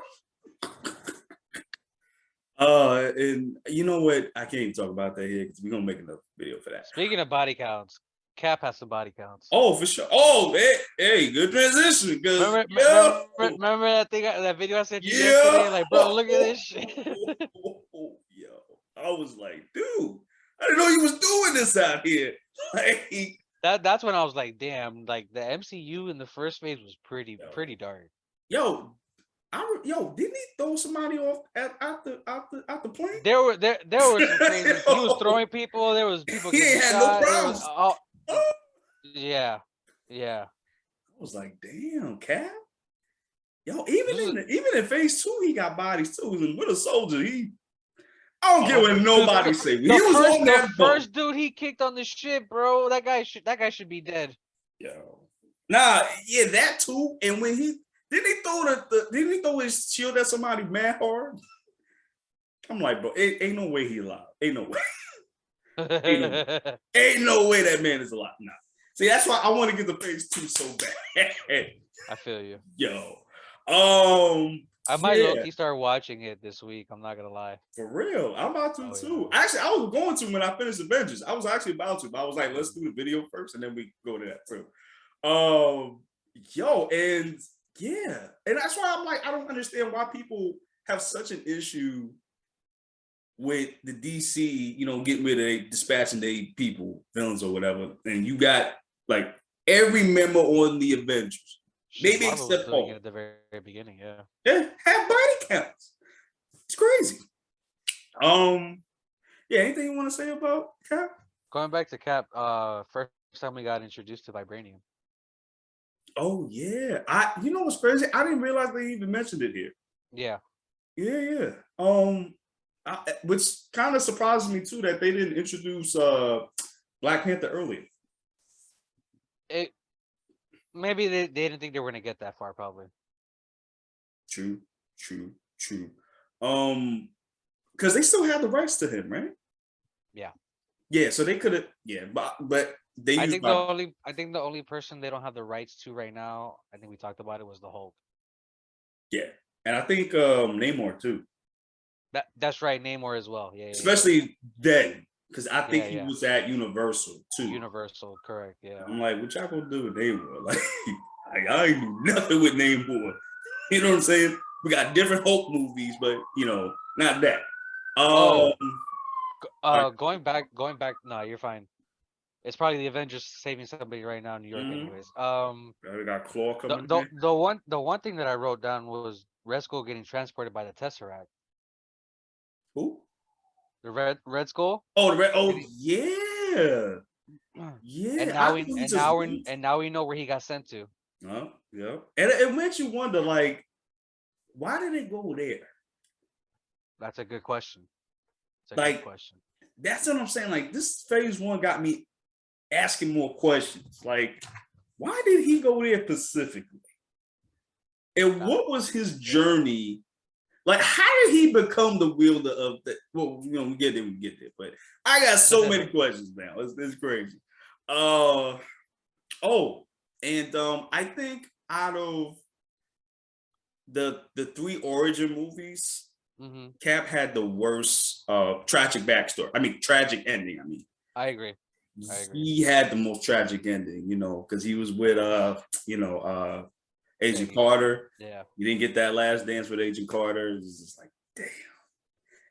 And you know what? I can't even talk about that here because we're gonna make another video for that. Speaking of body counts, Cap has some body counts. Oh, for sure. Oh, hey, good transition. Remember that that video I sent you yesterday? Like, bro, look at this shit. Yo, I was like, dude, I didn't know you was doing this out here. Like, that's when I was like, damn, like the MCU in the first phase was pretty dark. Yo, didn't he throw somebody off out the plane? There were some crazy. He was throwing people. There was people. He ain't had no problems. Yeah. I was like, damn, Cap. Yo, even in phase 2, he got bodies too. And with a soldier, I don't care what nobody say. He was on that boat. First dude he kicked on the ship, bro. That guy should be dead. Yo. Nah, yeah, that too. And when didn't he throw his shield at somebody mad hard? I'm like, bro, ain't no way he alive. Ain't no way. Ain't no way that man is alive. Nah. See, that's why I want to get the phase 2 so bad. I feel you. Yo. I might low-key start watching it this week. I'm not gonna lie. For real. I'm about to too. Yeah. Actually, I was going to when I finished Avengers. I was actually about to, but I was like, let's do the video first and then we go to that too. Yo, and yeah. And that's why I'm like, I don't understand why people have such an issue with the DC, you know, getting rid of dispatching their people, villains or whatever. And you got like every member on the Avengers Shit, Maybe Marvel was except doing it Hulk. at the very beginning. Yeah. Yeah, have body counts. It's crazy. Yeah, anything you want to say about Cap? Going back to Cap, first time we got introduced to vibranium. Oh yeah, you know what's crazy? I didn't realize they even mentioned it here. Yeah. Yeah. Which kind of surprises me too that they didn't introduce Black Panther earlier. It maybe they didn't think they were gonna get that far, probably. True. Because they still have the rights to him, right? Yeah. Yeah, so they could have. Yeah, but they I used think the only person they don't have the rights to right now, I think we talked about it, was the Hulk. yeah, and I think Namor too, That's right, Namor as well. Yeah. especially then, because I think he Yeah. was at Universal too. Universal, correct. Yeah. I'm like, what y'all gonna do with Namor? Like I ain't do nothing with Namor. You know what I'm saying? We got different Hulk movies, but not that. Oh, Like, going back. No, you're fine. It's probably the Avengers saving somebody right now in New York, anyways. we got Claw The coming the in. the one thing that I wrote down was Red Skull getting transported by the Tesseract. Who? The Red Skull. Oh, the red. Oh, Getting, yeah, and yeah. I now thought he just leave. we know where he got sent to. Oh, yeah. And it makes you wonder, like, why did it go there? That's a good question. It's a good Like, question. that's what I'm saying. Like, this phase one got me asking more questions. Like, why did he go there specifically? And what was his journey? Like, how did he become the wielder of the? Well, we get there. But I got so many questions now. It's crazy. Oh, and I think out of the three origin movies, Cap had the worst tragic backstory. I mean, tragic ending. I agree. He had the most tragic ending, because he was with Agent Carter. Yeah. You didn't get that last dance with Agent Carter. It's just like, damn.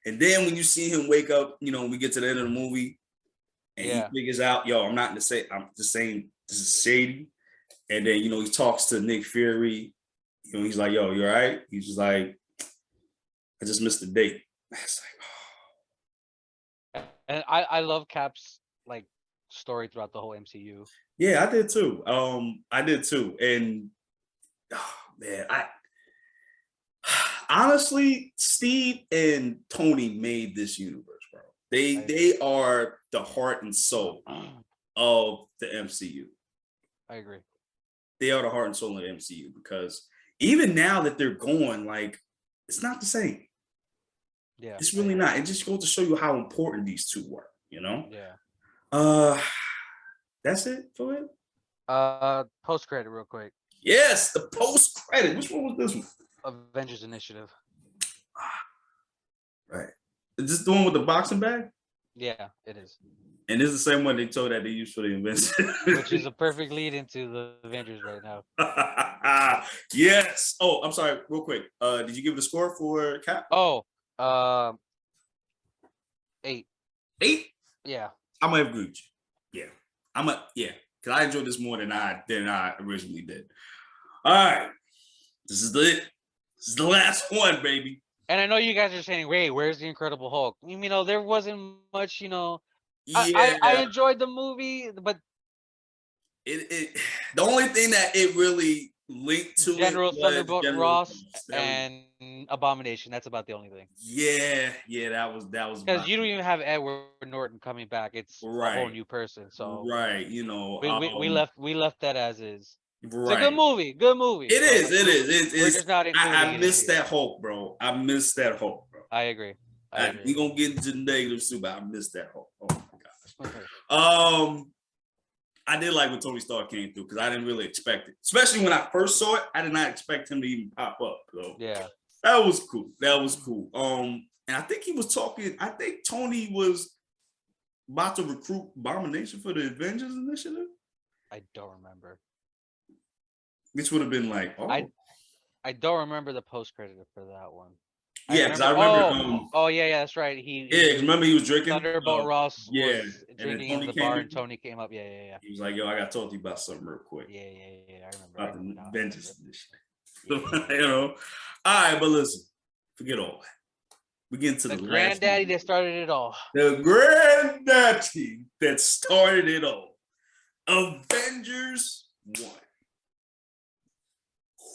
And then when you see him wake up, we get to the end of the movie and he figures out, yo, I'm just saying this is shady. And then, he talks to Nick Fury. He's like, yo, you all right? He's just like, I just missed the date. It's like, and I love Cap's like story throughout the whole MCU. Yeah, I did too. And oh, man, honestly, Steve and Tony made this universe, bro. They are the heart and soul of the MCU. I agree. They are the heart and soul of the MCU because even now that they're going, like, it's not the same. Yeah. It's really not. It just goes to show you how important these two were, Yeah. That's it for it? Post credit real quick. Yes, the post credit. Which one was this one? Avengers Initiative. Right. Is this the one with the boxing bag? Yeah, it is. And this is the same one they told that they used for the Avengers. Which is a perfect lead into the Avengers right now. Yes. Oh, I'm sorry, real quick. Did you give it a score for Cap? Oh, 8. 8? Yeah. I'm gonna agree with you. Yeah. Because I enjoyed this more than I originally did. All right. This is the last one, baby. And I know you guys are saying, wait, where's the Incredible Hulk? There wasn't much, Yeah. I enjoyed the movie, but it the only thing that it really linked to General it was Thunderbolt Ross and Abomination. That's about the only thing. Yeah, that was because you don't even have Edward Norton coming back. It's right. a whole new person. So right, we left that as is. Right. It's a good movie. Good movie. It is. We're just not including I missed that Hulk, bro. I missed that Hulk, bro. I agree. We gonna get into the negatives too, but I missed that Hulk. Oh my gosh. I did like when Tony Stark came through because I didn't really expect it. Especially when I first saw it, I did not expect him to even pop up. So yeah, that was cool. And I think he was talking. I think Tony was about to recruit Abomination for the Avengers Initiative. I don't remember. Which would have been like, I don't remember the post credit for that one. Yeah, because I remember. Oh yeah, that's right. Yeah, 'cause remember he was drinking. Thunderbolt Ross Yeah, was and then drinking in Tony the came bar, in. and Tony came up. Yeah. He was like, "Yo, I got to talk to you about something real quick Yeah. I remember. about the Now. Avengers and this shit." Yeah. You know. All right, but listen, forget all that. We get into The the last granddaddy movie. that started it all. The granddaddy that started it all. Avengers 1.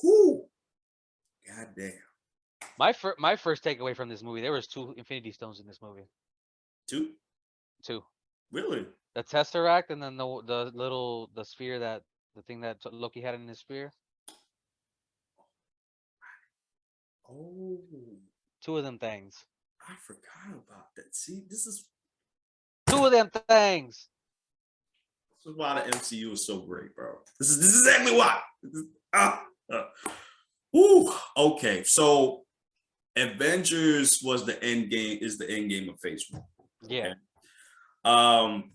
Whoo. Goddamn. My first takeaway from this movie, there was 2 Infinity Stones in this movie. 2? 2. Really? The Tesseract, and then the sphere, the thing that Loki had in his spear. Oh. 2 of them things. I forgot about that. See, this is 2 of them things. why the MCU is so great, bro. This is exactly why. Woo. Okay, so Avengers was the end game. Is the end game of Phase 1. Yeah.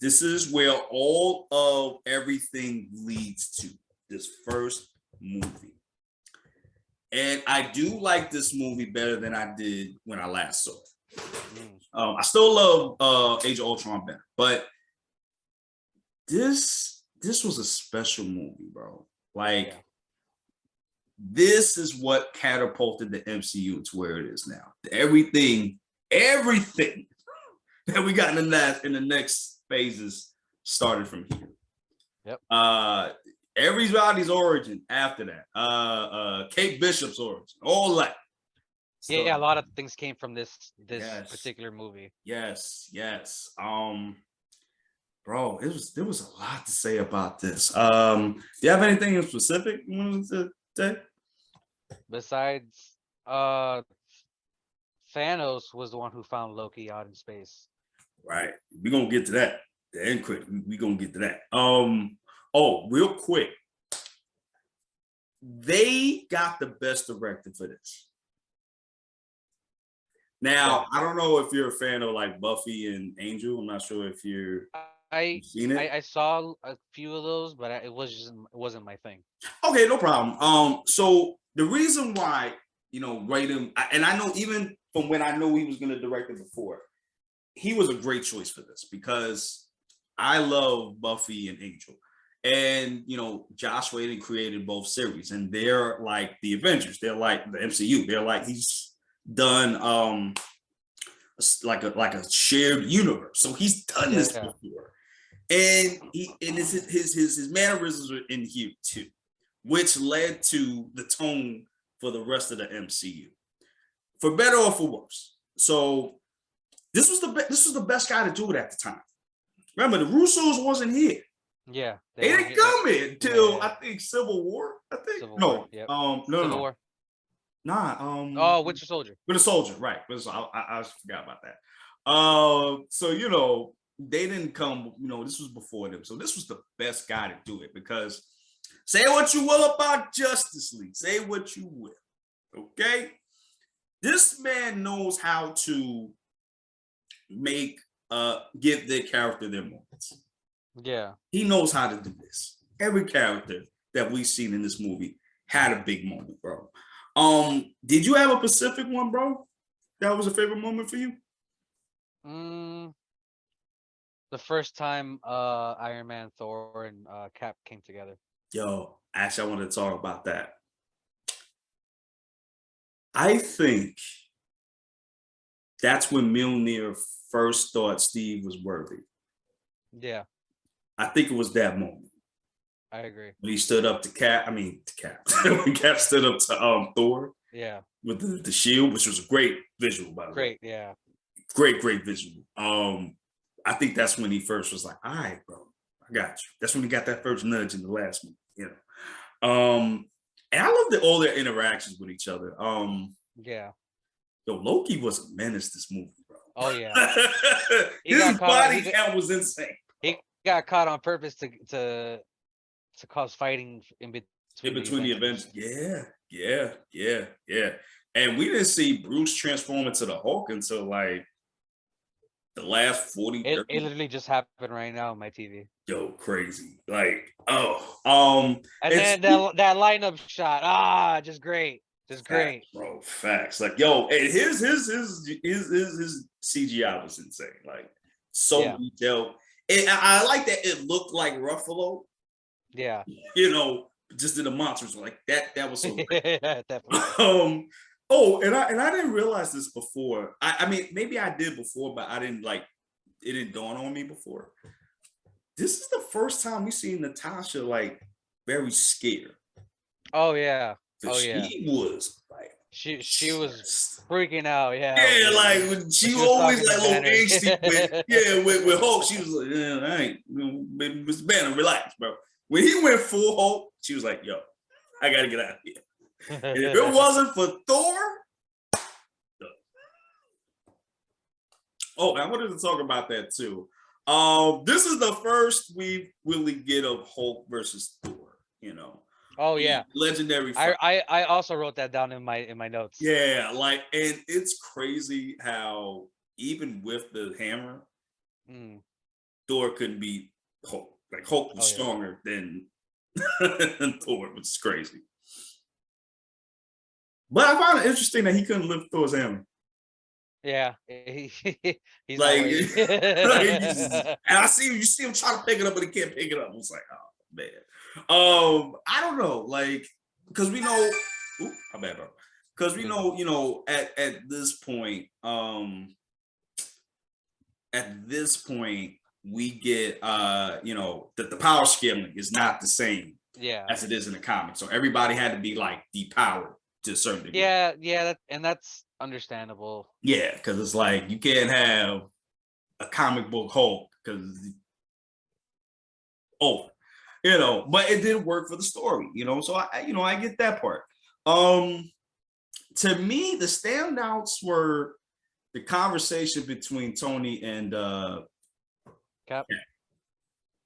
This is where all of everything leads to this first movie. And I do like this movie better than I did when I last saw it. I still love Age of Ultron better, but this was a special movie, bro. Like, this is what catapulted the MCU to where it is now. Everything that we got in the next phases started from here. Yep. Everybody's origin after that. Kate Bishop's origin, all that. Yeah, a lot of things came from this particular movie. Yes. Bro, there was a lot to say about this. Do you have anything in specific you wanted to say? Besides, Thanos was the one who found Loki out in space. Right. We're gonna get to that. The end credit. We're gonna get to that. Oh, real quick. They got the best director for this. Now, I don't know if you're a fan of like Buffy and Angel. I'm not sure if you've seen it. I saw a few of those, but it wasn't my thing. Okay, no problem. So the reason why, rate him, and I know even from when I know he was going to direct it before, he was a great choice for this because I love Buffy and Angel. And, Joss Whedon created both series, and they're like the Avengers. They're like the MCU. They're like, he's done like a shared universe. So he's done this before. And his mannerisms are in here too, which led to the tone for the rest of the MCU, for better or for worse. So this was the best guy to do it at the time. Remember, the Russos wasn't here. Yeah, they didn't come in until I think Civil War. Civil War, yep. No. War. Nah. Winter Soldier. Winter Soldier, right? I forgot about that. So they didn't come. This was before them. So this was the best guy to do it because say what you will about Justice League. Say what you will. Okay, this man knows how to give their character their moments. Yeah. He knows how to do this. Every character that we've seen in this movie had a big moment, bro. Did you have a specific one, bro? That was a favorite moment for you? The first time Iron Man, Thor, and Cap came together. Yo, actually, I want to talk about that. I think that's when Mjolnir first thought Steve was worthy. Yeah. I think it was that moment. I agree. When he stood up to Cap. When Cap stood up to Thor. Yeah. With the shield, which was a great visual, by the way. Great, yeah. Great visual. I think that's when he first was like, all right, bro, I got you. That's when he got that first nudge in the last movie, And I love all their interactions with each other. Yeah. Yo, Loki was a menace this movie, bro. Oh yeah. His body count was insane. He got caught on purpose to cause fighting in between the Avengers. Yeah. And we didn't see Bruce transform into the Hulk until like the last 40. It literally just happened right now on my TV. Yo, crazy. Like, and then that lineup shot. Just great. Just Facts, great. bro. Facts. Like, yo, and his CGI was insane. Like, so Yeah. detailed. And I like that it looked like Ruffalo, Yeah. you know, just in the monsters. Like that was so great. Definitely. Oh, and I didn't realize this before. I mean, maybe I did before, but I didn't like it didn't dawn on me before. This is the first time we seen Natasha like very scared. Oh yeah. Oh Cause yeah. she was like She was stressed. freaking out. Yeah. Yeah, like when When she she was always talking to like a little Banner. angsty with Hulk. She was like, yeah, I ain't, baby, Mr. Banner, relax, bro. When he went full Hulk, she was like, yo, I gotta get out of here. And if it wasn't for Thor, oh, I wanted to talk about that too. This is the first we really get of Hulk versus Thor. You know, Oh yeah. legendary fight. I also wrote that down in my notes. Yeah, like, and it's crazy how even with the hammer, Thor couldn't beat Hulk. Like Hulk was stronger than Thor, which is crazy. But I found it interesting that he couldn't lift Thor's hammer. Yeah, he's Like, like and I see you see him trying to pick it up, but he can't pick it up. It's like, oh man. I don't know, like, because we know, my bad, bro. Because we know, you know, at this point, we get you know, that the power scaling is not the same as it is in the comics. So everybody had to be like depowered to a certain degree. Yeah, that's understandable. Yeah, because it's like you can't have a comic book Hulk because you know, but it did work for the story, you know. So I get that part. To me, the standouts were the conversation between Tony and Cap.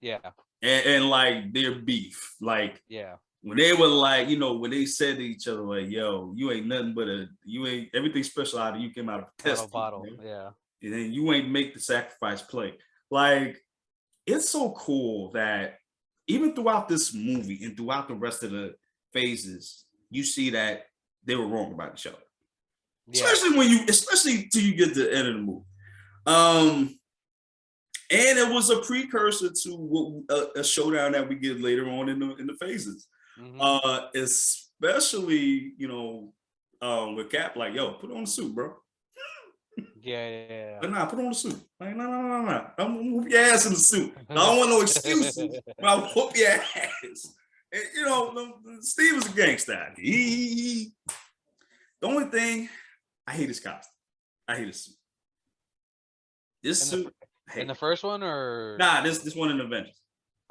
Yeah. And like their beef. Like, yeah. When they were like, you know, when they said to each other, like, yo, you ain't nothing but you ain't everything special out of you came out of a test bottle. Man. Yeah. And then you ain't make the sacrifice play. Like, it's so cool that even throughout this movie and throughout the rest of the phases, you see that they were wrong about each other. Yeah. Especially till you get to the end of the movie. And it was a precursor to a showdown that we get later on in the phases. Especially, you know, with Cap, like, yo, put on the suit, bro. Yeah. But nah, put on the suit. Like, no. Don't whoop your ass in the suit. I don't want no excuses. But I'll whoop your ass. And, you know, Steve was a gangster. The only thing, I hate his costume. I hate his suit. This suit. In the first one, or nah, this one in Avengers.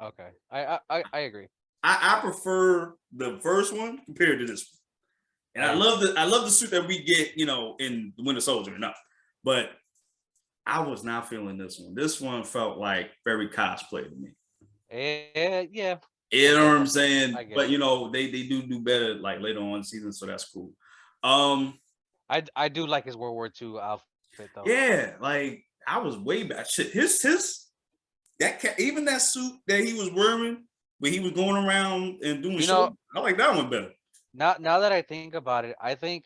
Okay, I agree. I prefer the first one compared to this one, and I love the suit that we get, you know, in the Winter Soldier enough, but I was not feeling this one. This one felt like very cosplay to me. Yeah, you know what I'm saying. But you know, they do better like later on in the season, so that's cool. I do like his World War II outfit though. Yeah, like. I was way back. Shit, even that suit that he was wearing when he was going around and doing shows, I like that one better. Now that I think about it, I think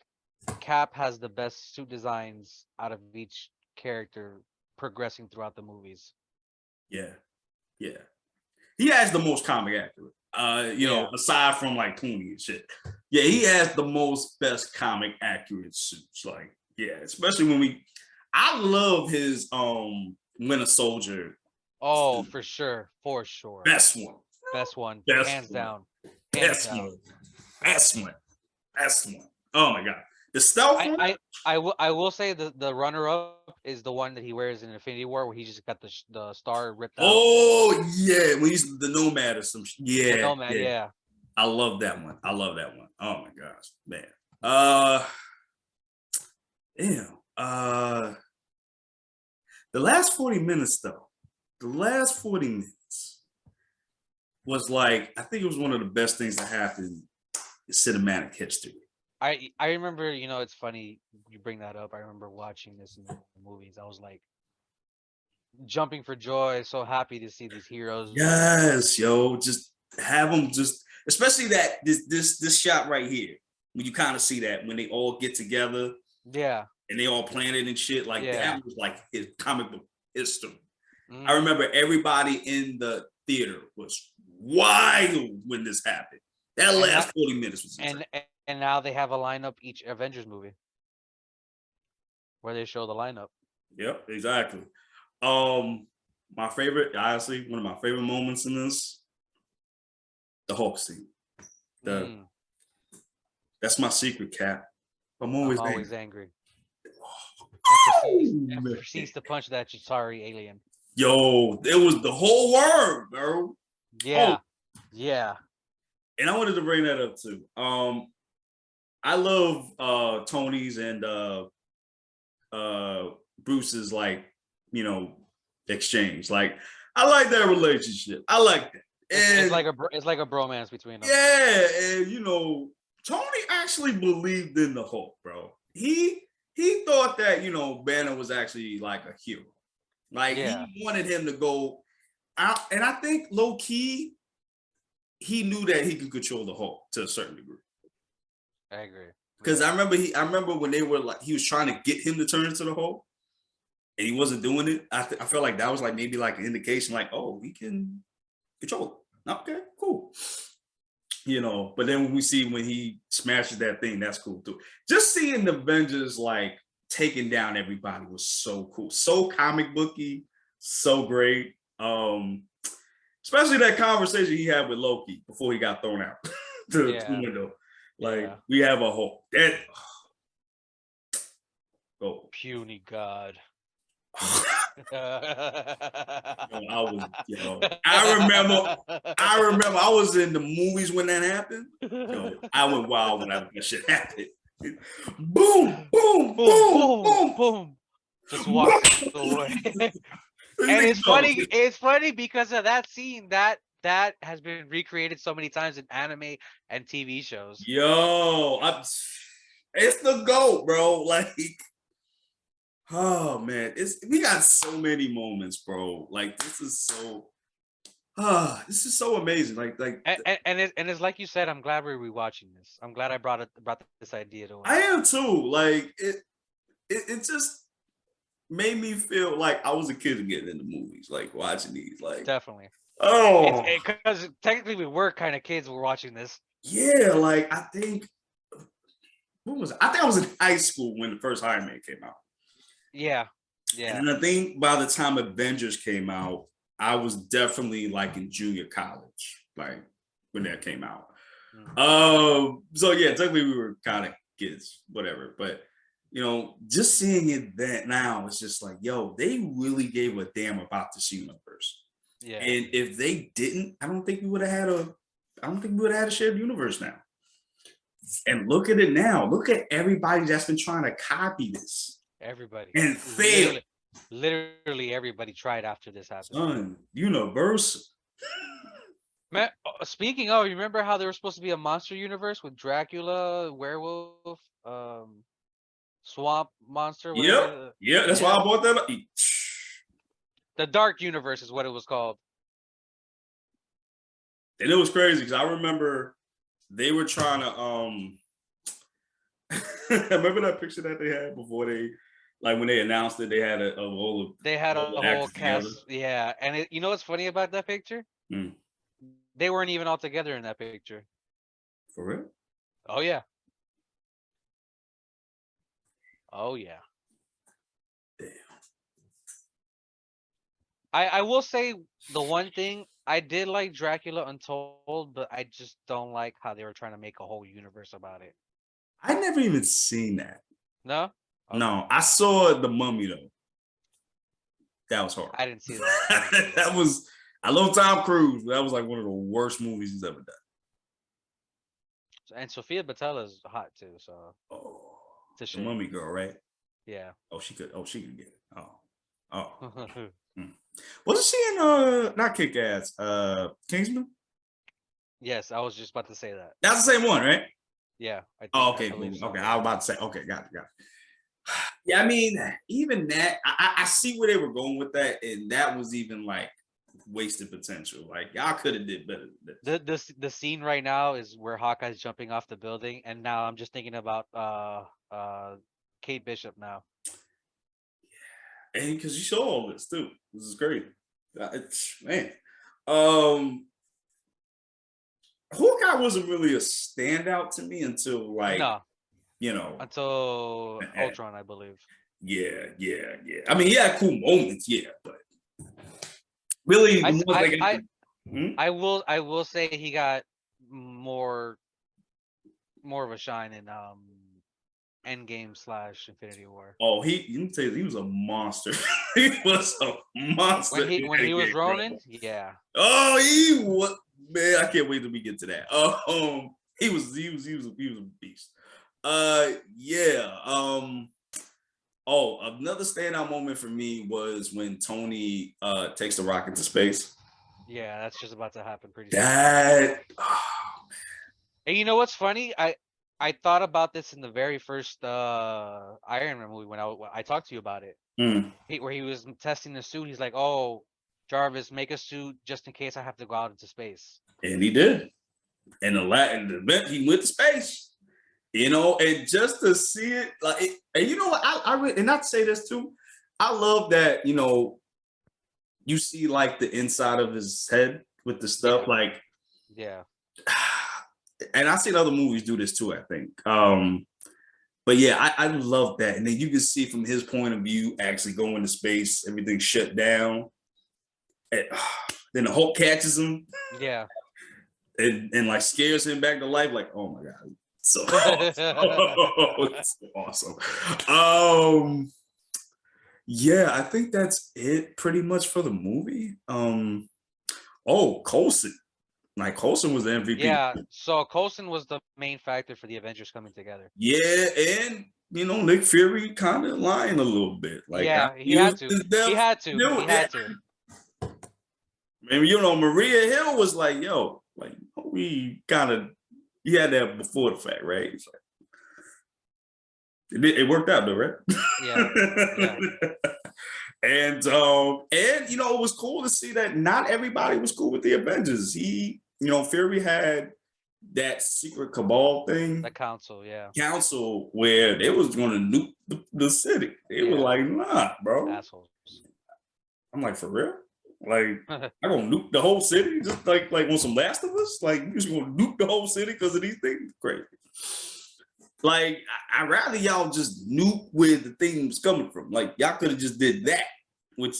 Cap has the best suit designs out of each character progressing throughout the movies. Yeah. He has the most comic accurate. You know, aside from like Clooney and shit. Yeah, he has the best comic accurate suits. Like, yeah, especially when I love his Winter Soldier. Oh, for sure. Best one. Hands down. Best one. Oh my god. The stealth one? I will say the runner up is the one that he wears in Infinity War, where he just got the star ripped out. Oh yeah, when he's the Nomad or some shit. Yeah. The Nomad, yeah. I love that one. Oh my gosh, man. Damn. The last 40 minutes though, was like, I think it was one of the best things that happened in cinematic history. I remember, you know, it's funny you bring that up. I remember watching this in the movies. I was like jumping for joy, so happy to see these heroes. Yes, yo, just have them especially that this shot right here. when you kind of see that when they all get together Yeah. and they all plan it and shit, like Yeah. that was like his comic book history. Mhm. I remember everybody in the theater was wild when this happened. That And last that- 40 minutes was insane. And now they have a lineup each Avengers movie where they show the lineup. Yep, exactly. My favorite, honestly, one of my favorite moments in this, the Hulk scene. That's my secret, Cap. I'm always angry. Oh, And proceeds to punch that Chitauri alien. yo, it was the whole world, bro. Yeah. Oh. Yeah. And I wanted to bring that up too. I love Tony's and Bruce's, like, you know, exchange. Like, I like that relationship. I like that. And it's like a bromance between them. yeah, and you know, Tony actually believed in the Hulk, bro. He thought that, you know, Banner was actually like a hero. Like, he wanted him to go out, and I think low key, he knew that he could control the Hulk to a certain degree. I agree. Because I remember when they were like, he was trying to get him to turn into the Hulk, and he wasn't doing it. I felt like that was like maybe like an indication, like, oh, we can control it. Okay, cool. You know, but then when we see when he smashes that thing, that's cool too. Just seeing the Avengers like taking down everybody was so cool, so comic booky, so great. Especially that conversation he had with Loki before he got thrown out the window. Like, we have a Hulk. That puny god. I remember I was in the movies when that happened. I went wild when that shit happened. Boom, boom, boom, boom, boom. Just walks away. And it's funny because of that scene that has been recreated so many times in anime and TV shows. Yo, it's the GOAT, bro. Like, oh man, we got so many moments, bro. Like, this is so amazing. And it's like you said, I'm glad we're rewatching this. I'm glad I brought this idea to us. I am too. Like, it just made me feel like I was a kid again in the movies, like watching these. Like, definitely. Oh, because technically we were kind of kids. We're watching this. Yeah, like I think I was in high school when the first Iron Man came out. Yeah. And I think by the time Avengers came out, I was definitely like in junior college, like when that came out. So yeah, technically we were kind of kids, whatever. But you know, just seeing it that now, it's just like, yo, they really gave a damn about this universe. Yeah. And if they didn't, I don't think we would have had a shared universe now. And look at it now. Look at everybody that's been trying to copy this. Everybody. And fail. Literally everybody tried after this happened. Universal. Man, speaking of, you remember how there was supposed to be a monster universe with Dracula, werewolf, swamp monster? Yep. Yeah, that's why I bought that up. The Dark Universe is what it was called. And it was crazy because I remember they were trying to remember that picture that they had before they, like when they announced it, they had a whole cast. Yeah. And you know what's funny about that picture? They weren't even all together in that picture. For real? Oh yeah. Oh yeah. Damn. I will say the one thing, I did like Dracula Untold, but I just don't like how they were trying to make a whole universe about it. I never even seen that. No? Okay. No, I saw The Mummy though. That was horrible. I didn't see that. I love Tom Cruise, but that was like one of the worst movies he's ever done. And Sofia Boutella hot too, so. Oh, the Mummy girl, right? Yeah. Oh, she could get it. Oh. Wasn't she in not Kick Ass, Kingsman? Yes, I was just about to say that. That's the same one, right? Yeah. Okay, cool. So. Okay, I was about to say, okay, got it. Yeah, I mean, even that, I see where they were going with that, and that was even like wasted potential. Like y'all could have did better than this. The scene right now is where Hawkeye's jumping off the building, and now I'm just thinking about Kate Bishop now. And because you show all this too. This is great. Man. Hawkeye wasn't really a standout to me until like, No, you know, until Ultron, I believe. yeah. I mean, he had cool moments, yeah, but really, the ones that got I will say he got more of a shine in Endgame / Infinity War. oh, let me tell you, he was a monster. He was a monster. When he was Ronin, yeah. Oh, he was, man. I can't wait till we get to that. He was a beast. Yeah. Oh, another standout moment for me was when Tony takes the rocket to space. Yeah, that's just about to happen pretty soon. That. And you know what's funny? I thought about this in the very first Iron Man movie when I talked to you about it. Where he was testing the suit. He's like, "Oh, Jarvis, make a suit just in case I have to go out into space." And he did. And the event, he went to space. You know, and just to see it, like, and you know what? I and not to say this too. I love that. You know, you see like the inside of his head with the stuff, like, yeah. And I've seen other movies do this too, I think. But yeah, I love that. And then you can see from his point of view, actually going to space, everything shut down. And, then the Hulk catches him. Yeah. And like scares him back to life. Like, oh my God. So awesome. It's awesome. Yeah, I think that's it pretty much for the movie. Coulson. Like Coulson was the MVP. Yeah, so Coulson was the main factor for the Avengers coming together. Yeah, and you know, Nick Fury kind of lying a little bit. Like, yeah, he had to. He had to. And you know, Maria Hill was like, "Yo, like we kind of, he had that before the fact, right?" It's like, it worked out though, right? Yeah. And you know, it was cool to see that not everybody was cool with the Avengers. Fury had that secret cabal thing. The council, yeah. Council where they was going to nuke the city. They were like, nah, bro. Assholes. I'm like, for real? Like, I'm gonna nuke the whole city just like on some Last of Us? Like, you just gonna nuke the whole city because of these things? Crazy. Like, I'd rather y'all just nuke where the thing was coming from. Like, y'all could have just did that, which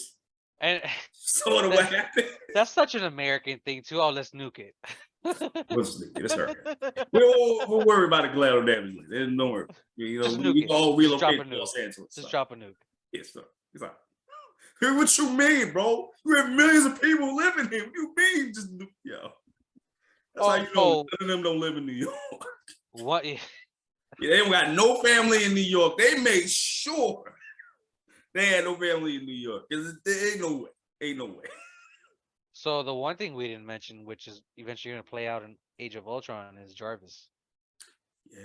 sort of what happened. That's such an American thing too. Oh, let's nuke it. It's her. We'll worry about the collateral damage. Don't worry. You know, we all relocate to Los Angeles. Just drop a nuke. Yes, sir. It's like, hey, what you mean, bro? You have millions of people living here. What you mean? Just yo. That's how you know none of them don't live in New York. What? Yeah, they don't got no family in New York. They made sure they had no family in New York. There ain't no way. Ain't no way. So the one thing we didn't mention, which is eventually going to play out in Age of Ultron, is Jarvis. Yeah.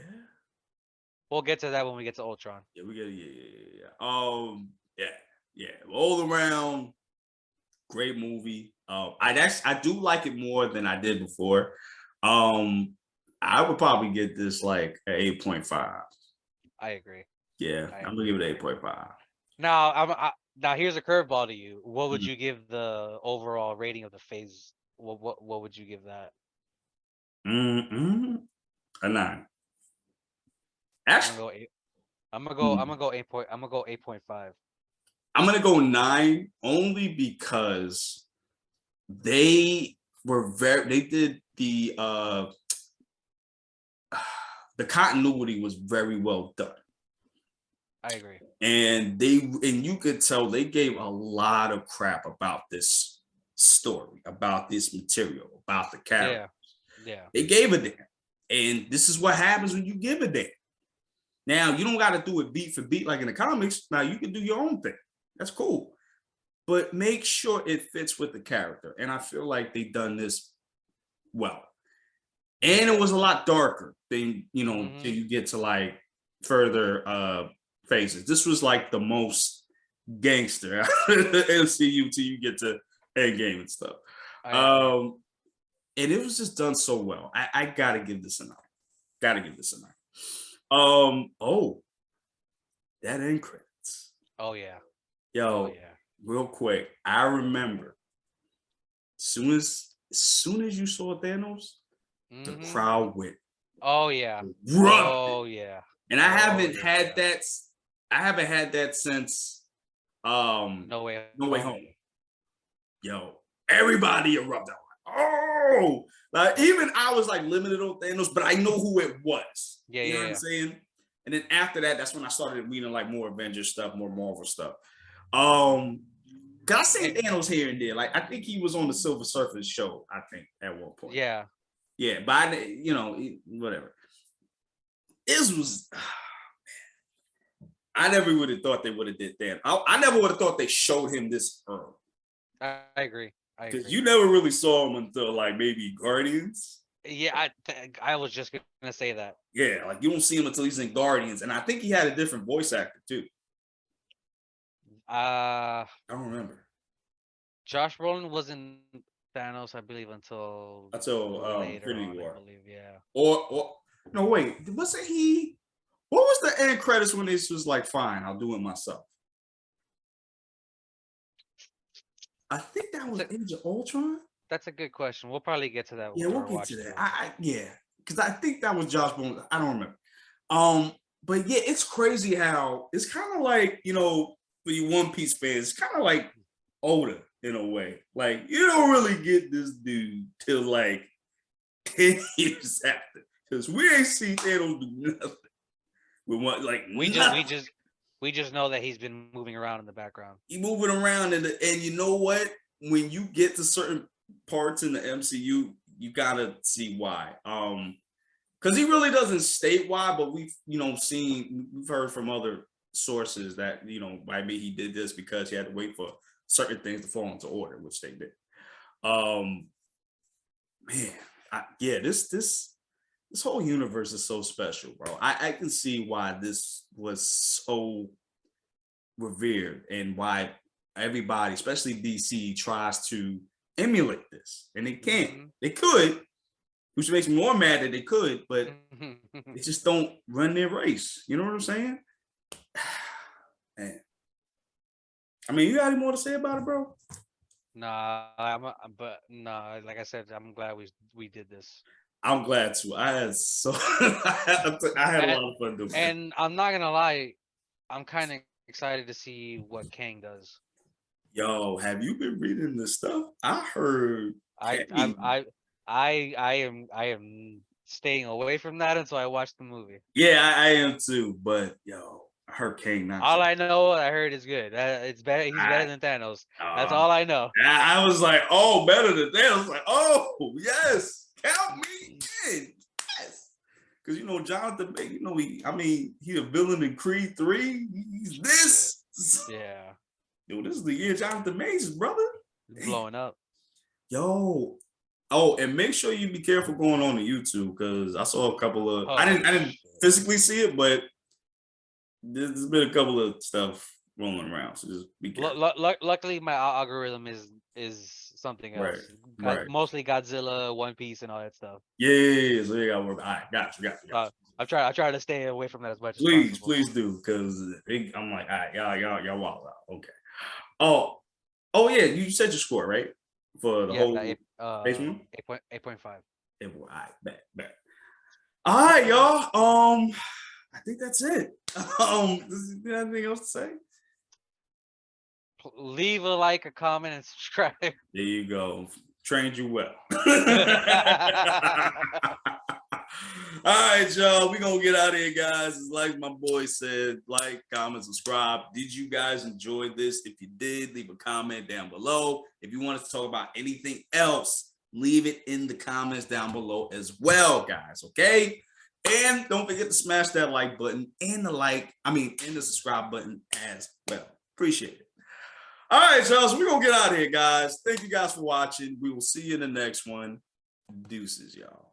We'll get to that when we get to Ultron. Yeah, we get yeah. All around, great movie. I do like it more than I did before. I would probably get this like an 8.5. I agree. Yeah, I'm gonna give it 8.5. Now, now here's a curveball to you. What would you give the overall rating of the phase? What would you give that? A 9. Actually, I'm gonna go 8.5. I'm gonna go 9 only because they did the continuity was very well done. I agree. And you could tell they gave a lot of crap about this story, about this material, about the characters. Yeah. They gave a damn. And this is what happens when you give a damn. Now, you don't got to do it beat for beat like in the comics. Now, you can do your own thing. That's cool. But make sure it fits with the character. And I feel like they've done this well. And it was a lot darker than, till you get to like further phases. This was like the most gangster out of the MCU till you get to Endgame and stuff. I agree. And it was just done so well. I gotta give this a 9. Gotta give this a 9. Oh, that end credits. Oh yeah. Oh Yo, yeah. real quick, I remember as soon as you saw Thanos, the Mm-hmm. crowd went Oh yeah. running. Oh yeah. And I Oh haven't yeah. had that. I haven't had that since No way No Way home. Home. Yo, everybody erupted. Oh, like Yep. even I was like limited on Thanos, but I know who it was. Yeah, You know what I'm yeah, saying? And then after that, that's when I started reading like more Avengers stuff, more Marvel stuff. yeah. Cause I seen Eh, Thanos here and there. Like I think he was on the Silver Surfer show. I think at one point. yeah. Yeah, but whatever. This was. I never would have thought they would have did that. I never would have thought they showed him this early. I agree. I Because agree. you never really saw him until like maybe Guardians. Yeah, I was just gonna say that. Yeah, like you don't see him until he's in Guardians. And I think he had a different voice actor too. Uh I don't remember. Josh Brolin wasn't Thanos, I believe, until Until later Infinity on, I War. believe. Yeah. Or no, wait, wasn't he? What was the end credits when this was like, fine, I'll do it myself? I think that That's was a Age of Ultron. that's a good question. We'll probably get to that Yeah, we'll during get to watch that. through. Yeah, because I think that was Josh Brolin. I don't remember. But yeah, it's crazy how it's kind of like, for you One Piece fans, it's kind of like Oda in a way. Like you don't really get this dude till like 10 years after, because we ain't seen Thanos do nothing. We want like We just we nothing. just we just know that he's been moving around in the background. He moving around, and you know what? When you get to certain parts in the MCU, you gotta see why. Because he really doesn't state why, but we've heard from other sources that maybe he did this because he had to wait for certain things to fall into order, which they did. Um, man, this whole universe is so special, bro. I can see why this was so revered and why everybody, especially DC, tries to emulate this, and they can't. Mm-hmm. They could, which makes me more mad that they could, but they just don't run their race. You know what I'm saying? Man. I mean, you got any more to say about it, bro? Nah, but nah, like I said, I'm glad we did this. I'm glad to. I had I had a And lot of fun doing it. and I'm not gonna lie, I'm kind of excited to see what Kang does. Yo, have you been reading this stuff? I heard I I Kang. I I am staying away from that until I watch the movie. Yeah, I am too. But yo, I heard Kang not All so. I know, I heard is good. It's better. He's better I, than Thanos. That's uh, all I know. I was like, oh, better than that. I was like, oh, yes, count me in. Yes. Because, Jonathan, he's a villain in Creed 3. He's this. Yeah, Yo, this is the year Jonathan Majors, brother. blowing up. Yo. Oh, and make sure you be careful going on to YouTube, because I saw a couple of, I Oh didn't shit. physically see it, but there's been a couple of stuff rolling around. So just be careful. Luckily, my algorithm is something Right. else. Right. Mostly Godzilla, One Piece, and all that stuff. Yeah, so you gotta work. All right, got you. I try to stay away from that as much as Please, possible. please do, because I'm like, all right, y'all wild out. Okay. Oh, yeah, you said your score, right? For the Yeah, whole base one? 8.5. Yeah, all right, bet. All right, y'all. I think that's it. Does you have anything else to say? Leave a like, a comment, and subscribe. There you go. Trained you well. All right, y'all. We're gonna get out of here, guys. It's like my boy said, like, comment, subscribe. Did you guys enjoy this? If you did, leave a comment down below. If you want us to talk about anything else, leave it in the comments down below as well, guys. Okay. And don't forget to smash that like button and the subscribe button as well. Appreciate it. All right, y'all. So we're gonna get out of here, guys. Thank you guys for watching. We will see you in the next one. Deuces, y'all.